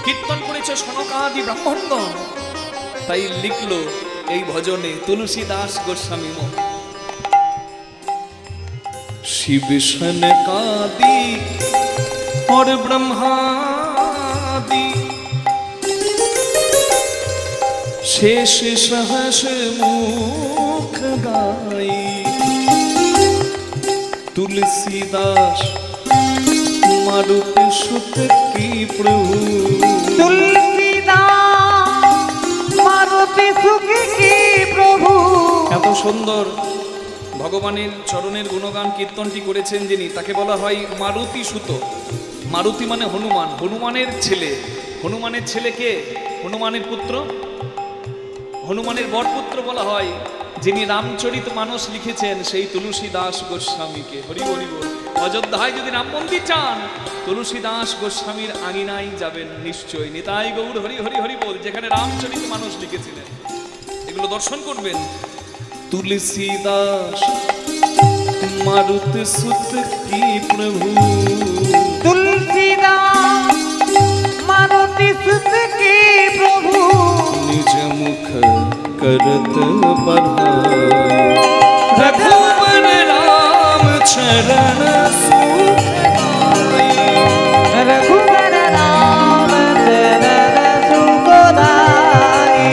কীর্তন করেছে সনকাদি ব্রাহ্মণগণ। তাই লিখলো এই ভজনে তুলসীদাস গোস্বামী মহ, শিব সনকাদি और ब्रह्मादि शेष सहस मुख गाई। तुलसीदास मारुति सुत की प्रभु, तुलसीदास मारुति सुख की प्रभु। এত সুন্দর ভগবানের চরণের গুণগান কীর্তনটি করেছেন যিনি, তাকে বলা হয় মারুতি সুত। মারুতি মানে হনুমান, হনুমানের ছেলে। হনুমানের ছেলে কে? হনুমানের পুত্র, হনুমানের বরপুত্র বলা হয় যিনি রামচরিত মানস লিখেছেন, সেই তুলসীদাস গোস্বামীকে। হরি হরি বল। অযোধ্যায় যদি রাম মন্দির চান, তুলসীদাস গোস্বামীর আঙিনায় যাবেন নিশ্চয়। নিতাই গৌর হরি হরি হরি বল। যেখানে রামচরিত মানস লিখেছিলেন, এগুলো দর্শন করবেন। तुलसीदास मारुति सुत की प्रभु, तुलसीदास मारुति सुत की प्रभु। निज मुख करत बढ़ाई। रघुबर राम चरण सुखदाई। रघुबर राम चरण सुखदाई।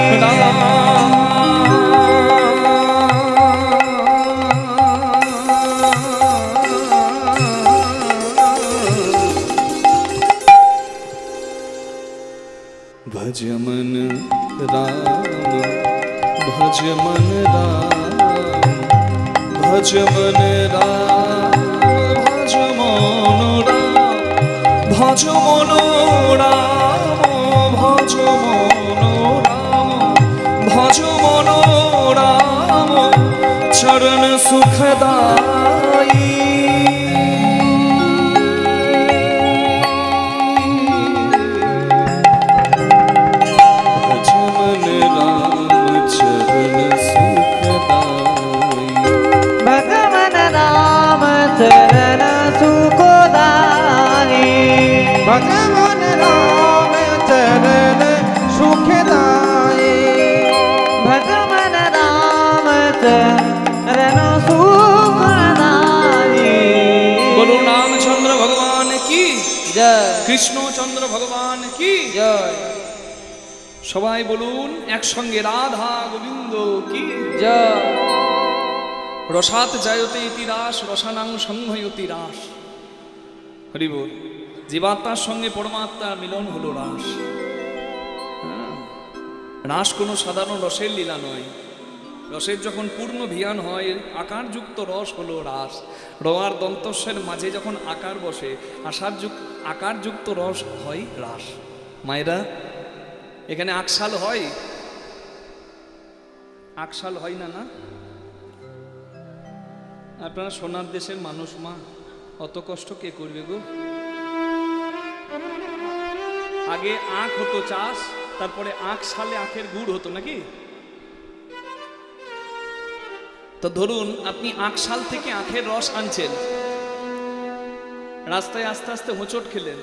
भज मन राम, भज मन राम, भज मन राम, भज मन राम, भज मन राम, भज मन राम, भज मन राम, चरण सुखदाई। भगवन राम चरण सुखदाई, भगवन राम चरण सुखदाई। भगवन राम चरण सुखदाई। बोलो रामचंद्र भगवान की जय, কৃষ্ণচন্দ্র ভগবান কি जय, সবাই বলুন একসঙ্গে রাধা গোবিন্দ কি जय। রসাত জায়তে ইতি রাস, রসানাং সংহয়তি রাস। হরি বল। জীবাত্মার সঙ্গে পরমাত্মার মিলন হলো রাস। রাস কোনো সাধারণ রসের লীলা নয়। রসের যখন পূর্ণ ভিয়ান হয়, আকারযুক্ত রস হলো রাস। রোয়ার দন্তস্বের মাঝে যখন আকার বসে, আকারযুক্ত রস হয় রাস। মায়েরা, এখানে আকশাল হয়? আকশাল হয় না? না, আপনারা সোনার দেশের মানুষ মা, অত কষ্ট কে করবে গো? আগে আখ হতো চাষ, তারপরে আখ সালে আখের গুড় হতো নাকি? তো ধরুন আপনি আখশাল থেকে আখের রস আনছেন, রাস্তায় আস্তে আস্তে হোঁচট খেলেন,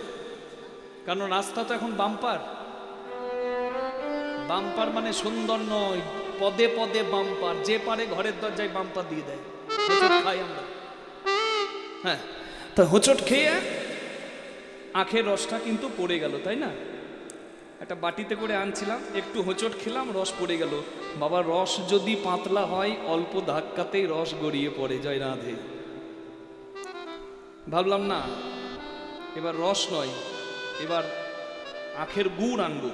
কারণ রাস্তা তো এখন বাম্পার। বাম্পার মানে সুন্দর নয়, পদে পদে বাম্পার, যে পারে ঘরের দরজায় বাম্পার দিয়ে দেয়, হোঁচট খাই আমরা। হ্যাঁ, তা হোঁচট খেয়ে আখের রসটা কিন্তু পড়ে গেল, তাই না? একটা বাটিতে করে আনছিলাম, একটু হোঁচট খেলাম, রস পড়ে গেল। বাবা, রস যদি পাতলা হয় অল্প ধাক্কাতেই রস গড়িয়ে পড়ে, জয় রাধে। ভাবলাম না, এবার রস নয়, এবার আখের গুড় আনবো।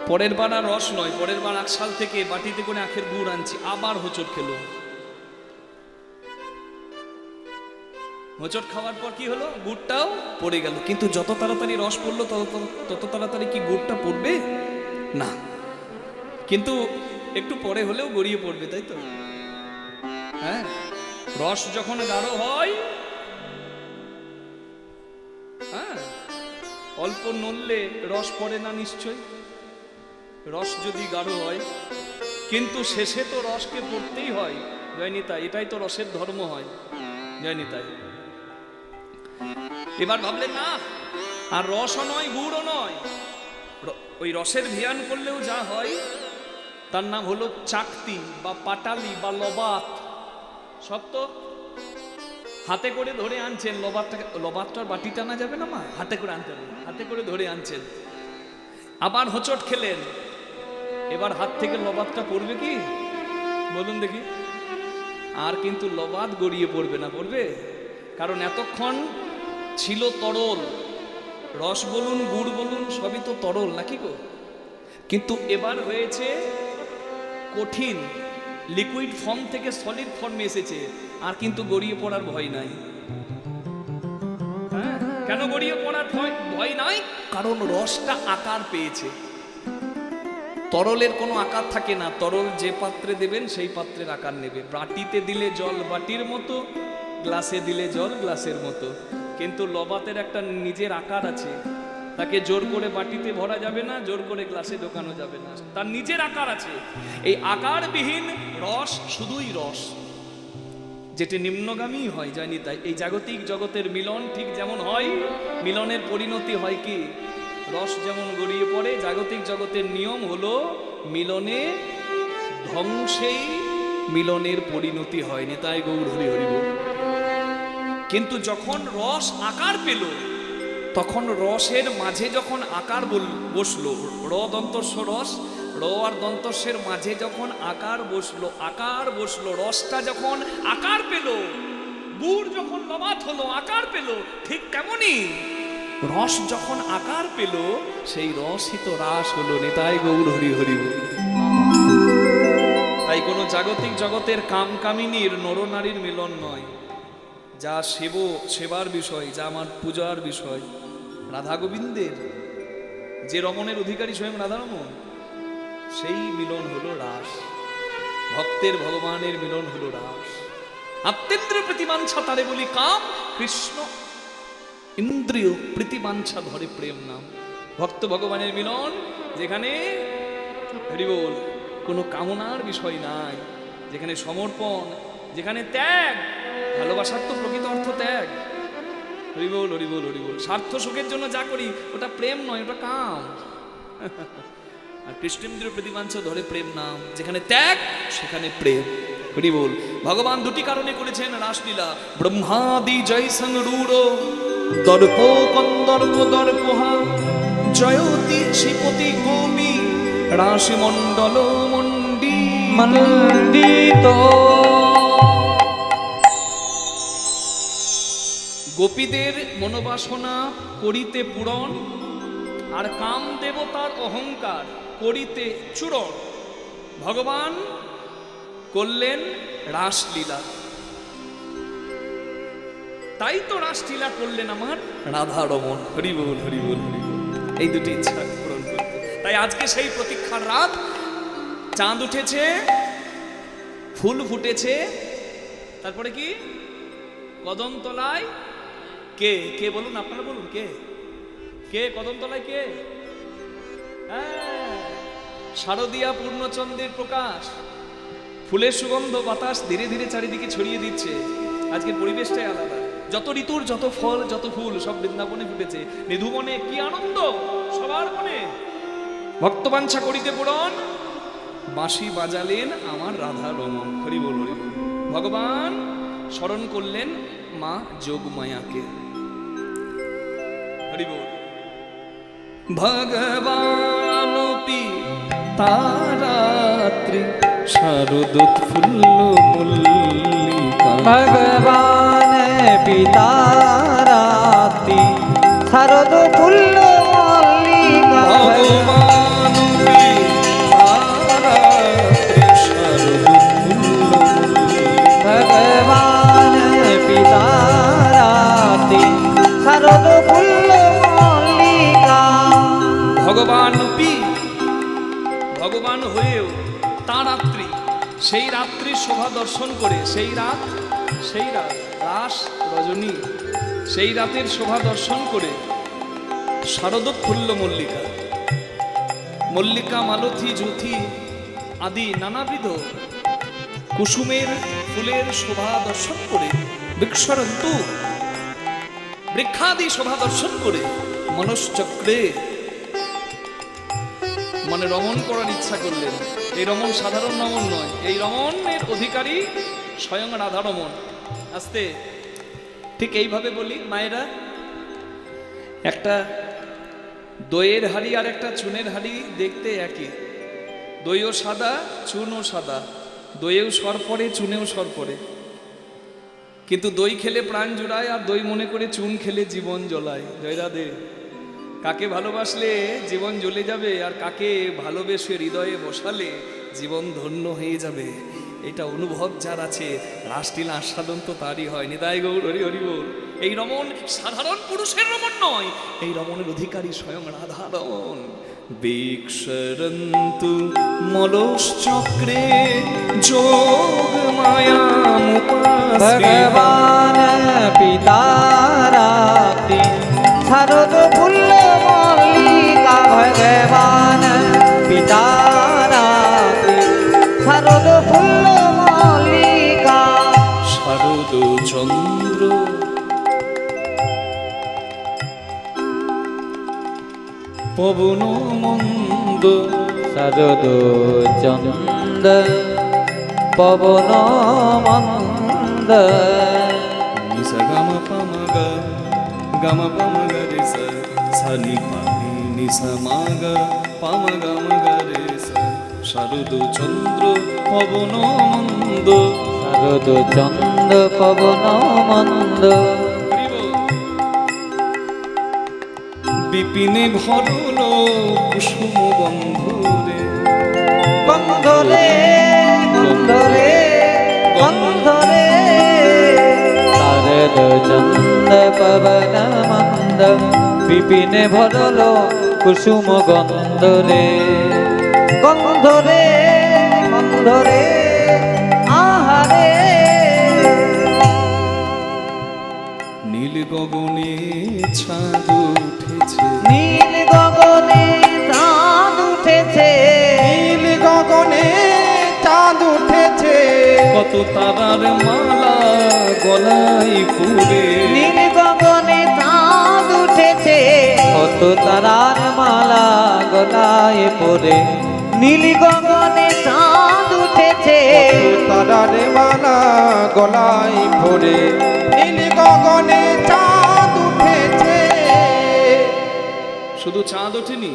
পরের বার আর রস নয়, পরের বার আখশাল থেকে বাটিতে করে আখের গুড় আনছি, আবার হোঁচট খেলো। হোঁচট খাওয়ার পর কি হলো? গুড়টাও পড়ে গেল। কিন্তু যত তাড়াতাড়ি রস পড়লো তত তাড়াতাড়ি কি গুড়টা পড়বে না, কিন্তু একটু পরে হলেও গড়িয়ে পড়বে, তাই তো? হ্যাঁ, রস যখন গাঢ় হয়, হ্যাঁ, অল্প নড়লে রস পড়ে না নিশ্চয়। রস যদি গাঢ় হয়, কিন্তু শেষে তো রসকে পড়তেই হয়, জয়নিতাই। এটাই তো রসের ধর্ম হয়, জয়নিতাই। এবার ভাবলেন না, আর রসও নয় গুড়ও নয়, ওই রসের ধ্যান করলেও যা হয় তার নাম হলো চাকতি বা পাটালি বা লবাত। সব তো হাতে করে ধরে আনছেন। লবাতটার বাটি টানা যাবে না মা, হাতে করে আনতে হবে, হাতে করে ধরে আনছেন। আবার হোঁচট খেলেন, এবার হাত থেকে লবাতটা পড়বে কি বলুন দেখি? আর কিন্তু লবাত গড়িয়ে পড়বে না, পড়বে? কারণ এতক্ষণ ছিল তরল, রস বলুন গুড় বলুন সবই তো তরল, নাকি গো? কিন্তু এবার হয়েছে কঠিন, লিকুইড ফর্ম থেকে সলিড ফর্মে এসেছে, আর কিন্তু গড়িয়ে পড়ার ভয় নাই। হ্যাঁ, কেন গড়িয়ে পড়ার ভয় নাই? কারণ রসটা আকার পেয়েছে। তরলের কোনো আকার থাকে না, তরল যে পাত্রে দেবেন সেই পাত্রের আকার নেবে। বাটিতে দিলে জল বাটির মতো, গ্লাসে দিলে জল গ্লাসের মতো। কিন্তু লবাতের একটা নিজের আকার আছে, তাকে জোর করে বাটিতে ভরা যাবে না, জোর করে গ্লাসে ঢোকানো যাবে না, তার নিজের আকার আছে। এই আকারবিহীন রস শুধুই রস, যেটি নিম্নগামী হয়, জানি তাই। এই জাগতিক জগতের মিলন ঠিক যেমন হয়, মিলনের পরিণতি হয় কি? রস যেমন গড়িয়ে পড়ে, জাগতিক জগতের নিয়ম হলো মিলনে ধ্বংসেই মিলনের পরিণতি হয়। নিতাই গৌর হরি হরি বল। কিন্তু যখন রস আকার পেল, তখন রসের মাঝে যখন আকার বসলো, র দন্তস্ব রস, র আর দন্তস্বের মাঝে যখন আকার বসলো, রসটা যখন আকার পেল, গুড় যখন লবাত হলো, আকার পেল, ঠিক তেমনই রস যখন আকার পেল, সেই রসই তো রাস হলো। নিতাই গৌর হরি হরি বল। তাই কোনো জাগতিক জগতের কামকামিনীর নরনারীর মিলন নয়, যা সেবার বিষয়, যা আমার পূজার বিষয়, রাধা গোবিন্দের, যে রমণের অধিকারী স্বয়ং রাধারমণ, সেই মিলন হলো রাস। ভক্তের ভগবানের মিলন হলো রাস। আত্মেন্দ্র প্রতিমাঞ্ছা তারে বলি কাম, কৃষ্ণ ইন্দ্রিয় প্রীতিবাঞ্ছা ধরে প্রেম নাম। ভক্ত ভগবানের মিলন, যেখানে হরি বল কোনো কামনার বিষয় নাই, যেখানে সমর্পণ, যেখানে ত্যাগ। ভালোবাসার তো প্রকৃত অর্থ ত্যাগ। হরি বল হরি বল হরি বল। স্বার্থ সুখের জন্য যা করি ওটা প্রেম নয়, ওটা কাম। আর কৃষ্ণেন্দ্র প্রতিবাঞ্ছা ধরে প্রেম নাম, যেখানে ত্যাগ সেখানে প্রেম। হরি বল। ভগবান দুটি কারণে করেছেন রাসলীলা। ব্রহ্মাদি জয় সংরূঢ় দর্প কন্দর্প দর্পহা জয়তি শ্রীপতি কবি রাশি মণ্ডল মণ্ডিত। গোপীদের মনোবাসনা করিতে পূরণ, আর কাম দেবতার অহংকার করিতে চূরণ। ভগবান করলেন রাসলীলা, তাই তো রাসলীলা করলেন আমার রাধা রমণ। হরি বল হরি বল হরি বল। এই দুটি ইচ্ছা পূরণ করতে, তাই আজকে সেই প্রতীক্ষার রাত। চাঁদ উঠেছে, ফুল ফুটেছে, তারপরে কি কদমতলায় কে কে বলুন, আপনারা বলুন, কে কে কদমতলায় কে? শারদীয়া পূর্ণচন্দ্রের প্রকাশ, ফুলের সুগন্ধ বাতাস ধীরে ধীরে চারিদিকে ছড়িয়ে দিচ্ছে। আজকের পরিবেশটাই আলাদা। যত ঋতুর যত ফল যত ফুল সব বৃন্দাবনে ফুটেছে। নিধুবনে কি আনন্দ সবার মনে। ভক্তবাঞ্ছা করিতে পূরণ, বাঁশি বাজালেন আমার রাধা রমন। হরি বল হরি বল। ভগবান স্মরণ করলেন মা যোগমায়াকে। হরি বল। ভগবানপি তারাত্রি শারদোৎফুল্ল মল্লিকা। ভগবান পিতা রাতি শারদ ফুল্ল মল্লিকা। ভগবানপি তারাত্রি শারদোৎফুল্ল মল্লিকা। ভগবান পিতা রাতি শারদ ফুল্ল মল্লিকা। ভগবানপি, ভগবান হয়েও তারাত্রি, সেই রাত্রির শোভা দর্শন করে, সেই রাত রাস রজনী, সেই রাতের শোভা দর্শন করে শারদোৎফুল্ল মল্লিকা, মল্লিকা মালতী জ্যোতি আদি নানাবিধ কুসুমের ফুলের শোভা দর্শন করে, বৃক্ষরন্তু বৃক্ষাদি শোভা দর্শন করে মনশ্চক্রে মানে রমণ করার ইচ্ছা করলেন। এই রমণ সাধারণ রমণ নয়, এই রমণের অধিকারী স্বয়ং রাধা রমণ। আস্তে ঠিক এইভাবে বলি মায়েরা, একটা দইয়ের হাড়ি আর একটা চুনের হাড়ি দেখতে একই। দইও সাদা, চুনও সাদা। দইয়েও সর পড়ে, চুনেও সর পড়ে। কিন্তু দই খেলে প্রাণ জুড়ায়, আর দই মনে করে চুন খেলে জীবন জ্বলায়। জয় রাধে। কাকে ভালোবাসলে জীবন জ্বলে যাবে, আর কাকে ভালোবেসে হৃদয়ে বসালে জীবন ধন্য হয়ে যাবে। এটা অনুভব যার আছে, রাসলীলা আস্বাদন তো তারই হয়। নিতাই গৌর হরি হরি বল। এই রমণ সাধারণ পুরুষের রমণ নয়, এই রমণের অধিকারী স্বয়ং রাধা রমণ। বিক্ষরন্তু মলশ্চক্রে যোগ মায়া ভগবান পিতা রাতি শারদ ফুল্ল মল্লিকা। ভগবান পিতা রাতি শারদ ফুল্ল মল্লিকা। শারদ চন্দ্র পবন মন্দ। শারদ চন্দ পবন মন্দ। নিসা গাম পামগা গাম পামগা রে সা সানি পানি নিসা মাগা পামগা মগা রে সা। শারদ চন্দ্র পবন মন্দ। শারদ চন্দ পবন মন্দ। বিপিনে ভরল কুসুম গন্ধরে। গন্ধরে গন্ধরে গন্ধরে। শারদ চন্দ পবন মন্দ বিপিনে ভরল কুসুম গন্ধরে। গন্ধরে গন্ধরে আহারে। নীল গগনে চাঁদ উঠেছে। নীল গগনে চাঁদ উঠেছে। নীল গগনে চাঁদ উঠেছে। কত তারার মালা গলায় পুরে। নীল গগনে চাঁদ উঠেছে। কত তারার মালা গলায় পরে। নীল গগনে চাঁদ উঠেছে। তারার মালা গলায় পরে। নীল গগনে চাঁদ উঠেছে। শুধু চাঁদ ওঠেনি,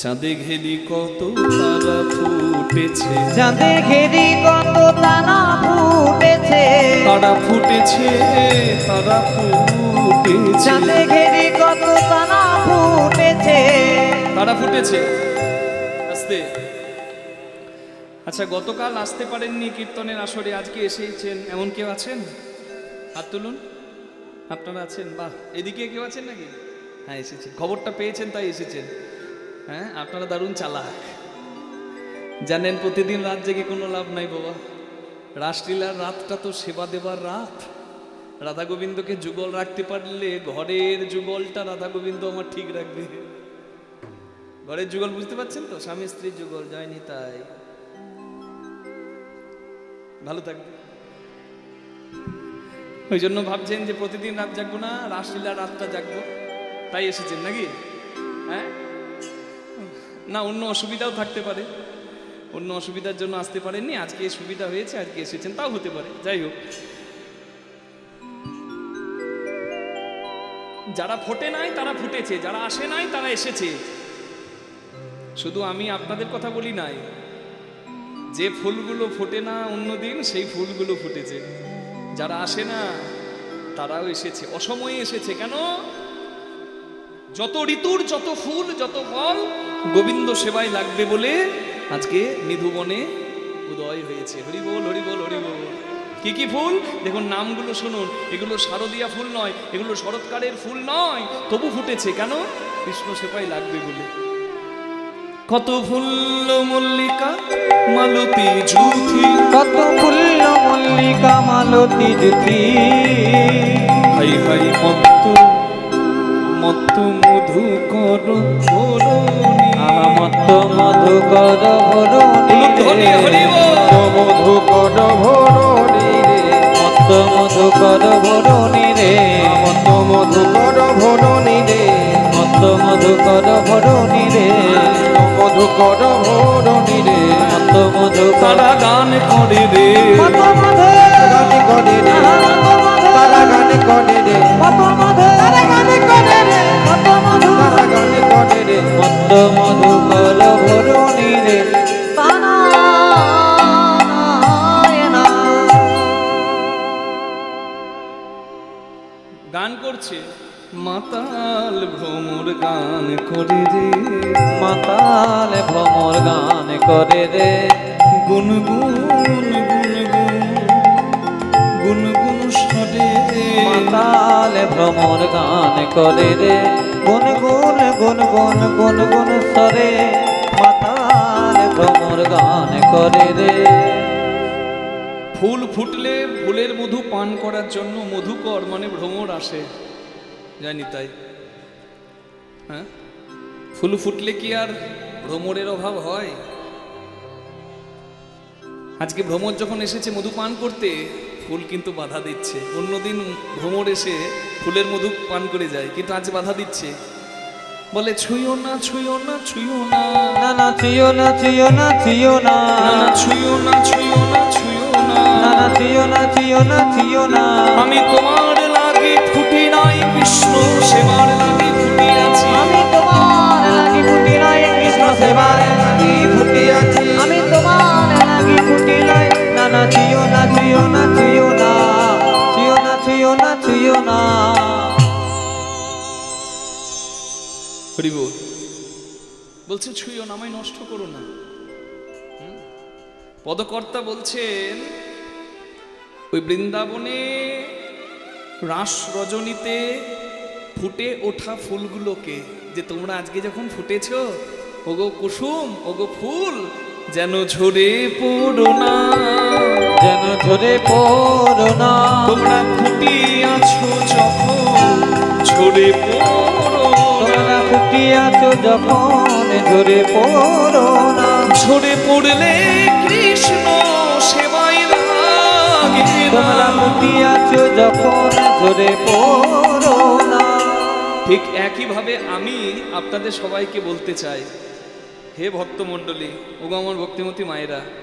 চাঁদে ঘেলি কত তারা ফুটেছে। চাঁদে ঘেরি কত তারা ফুটেছে। তারা ফুটেছে, তারা ফুটেছে। চাঁদে ঘেরি কত তারা ফুটেছে। তারা ফুটেছে। আস্তে। আচ্ছা, গতকাল আসতে পারেননি কীর্তনের আসরে, আজকে এসেছেন এমন কেউ আছেন? হাত তুলুন। আপনারা আছেন? বাহ। এদিকে কেউ আছেন নাকি? হ্যাঁ এসেছেন, খবরটা পেয়েছেন তাই এসেছেন। হ্যাঁ আপনারা দারুণ চালাক। জানেন প্রতিদিন রাত জেগে কোনো লাভ নাই বাবা। রাসলীলার রাতটা তো সেবা দেবার রাত। রাধা গোবিন্দকে যুগল রাখতে পারলে ঘরের যুগলটা রাধা গোবিন্দ আমার ঠিক রাখবে। ঘরের যুগল বুঝতে পারছেন তো? স্বামী স্ত্রীর যুগল, জয়নি তাই। ভালো থাকবে। ওই জন্য ভাবছেন যে প্রতিদিন রাত জাগবো না, রাসলীলা রাতটা জাগবো, তাই এসেছেন নাকি? হ্যাঁ, না অন্য অসুবিধাও থাকতে পারে, অন্য অসুবিধার জন্য আসতে পারেননি, আজকে সুবিধা হয়েছে আজকে এসেছেন, তাও হতে পারে। যাই হোক, যারা ফোটে নাই তারা ফুটেছে, যারা আসে নাই তারা এসেছে। শুধু আমি আপনাদের কথা বলি নাই, যে ফুলগুলো ফোটে না অন্যদিন সেই ফুলগুলো ফুটেছে। যারা আসে না তারাও এসেছে, অসময়ে এসেছে। কেন? যত ঋতুর যত ফুল যত ফল গোবিন্দ সেবায় লাগবে বলে আজকে নিধুবনে উদয় হয়েছে। হরি বল, হরি বল, হরি বল। কি কি ফুল দেখুন, নামগুলো শুনুন। এগুলো শারদীয়া ফুল নয়, এগুলো শরৎকালের ফুল নয়, তবু ফুটেছে। কেন? কৃষ্ণ সেবায় লাগবে বলে। কত ফুল মল্লিকা মালতী জুথি, কত ফুল মল্লিকা মালতী জুথি, হাই হাই মত্ত মত্ত মধু কর ধরণী, মত্ত মধু কর ভরণী ধনী হরি বল। মধু কর ভরণী রে, মত্ত মধু কর ভরণী রে, মত মধু কর ভরণী রে, মত্ত মধু কর ভরণী রে, মধু কর ভরণী রে, মত্ত মধু কর তারা গান করে রে, মত মধু গানে করে রে, তারা গানে করে রে, মত মধু তারা গানে করে রে, মত মধু তারা গানে করে রে, মত্ত মধু কর ভরণী রে, নারায়ণা। গান করছে মাতাল ভ্রমর গান করে রে, মাতাল ভ্রমর গান করে রে, গুনগুন গুনগুন গুনগুন সরে রে, মাতাল ভ্রমর গান করে রে, গুনগুন গুনগুন গুনগুন সরে, মাতাল ভ্রমর গান করে রে। ফুল ফুটলে ফুলের মধু পান করার জন্য মধুকর মানে ভ্রমর আসে, জানি তাই। হ্যাঁ, ফুল ফুটলে কি আর ভ্রমরের অভাব হয়? আজকে ভ্রমর যখন এসেছে মধু পান করতে, ফুল কিন্তু বাধা দিচ্ছে। অন্যদিন ভ্রমর এসে ফুলের মধু পান করে যায়, কিন্তু আজ বাধা দিচ্ছে, বলে ছুঁয়ো না ছুঁয়ো না ছুঁয়ো না, না না ছুঁয়ো না ছুঁয়ো না ছুঁয়ো না, না না ছুঁয়ো না ছুঁয়ো না ছুঁয়ো না, না না ছুঁয়ো না ছুঁয়ো না ছুঁয়ো না, আমি তোমার লাগি ফুটি নাই কৃষ্ণ সেবার লাগি ফুটি আছি, আমি তোমার লাগি ফুটি নাই কৃষ্ণ সেবার লাগি ফুটি আছি, আমি তোমার লাগি ফুটি নাই, না না ছুঁয়ো না ছুঁয়ো না ছুঁয়ো না, ছুঁয়ো না ছুঁয়ো না ছুঁয়ো না। হরি বল। বলছে ছুঁয়ো না, আমায় নষ্ট করো না। পদকর্তা বলছেন ওই বৃন্দাবনে রাস রজনীতে ফুটে ওঠা ফুলগুলোকে, যে তোমরা আজকে যখন ফুটেছ, ওগো কুসুম ওগো ফুল, যেন ঝরে পড়ো না, যেন ঝরে পড়ো না, তোমরা ফুটিয়াছো যখন ঝরে পড়ো না, তোমরা ফুটিয়াছো যখন ঝরে পড়ো না, ঝরে পড়লে কৃষ্ণ সেবায় লাগে তোমরা না। ফুটিয়াছো যখন ঝরে পড়ো না। ঠিক একইভাবে আমি আপনাদের সবাইকে বলতে চাই, হে ভক্তমণ্ডলী, ওগো আমার ভক্তিমতী মায়েরা,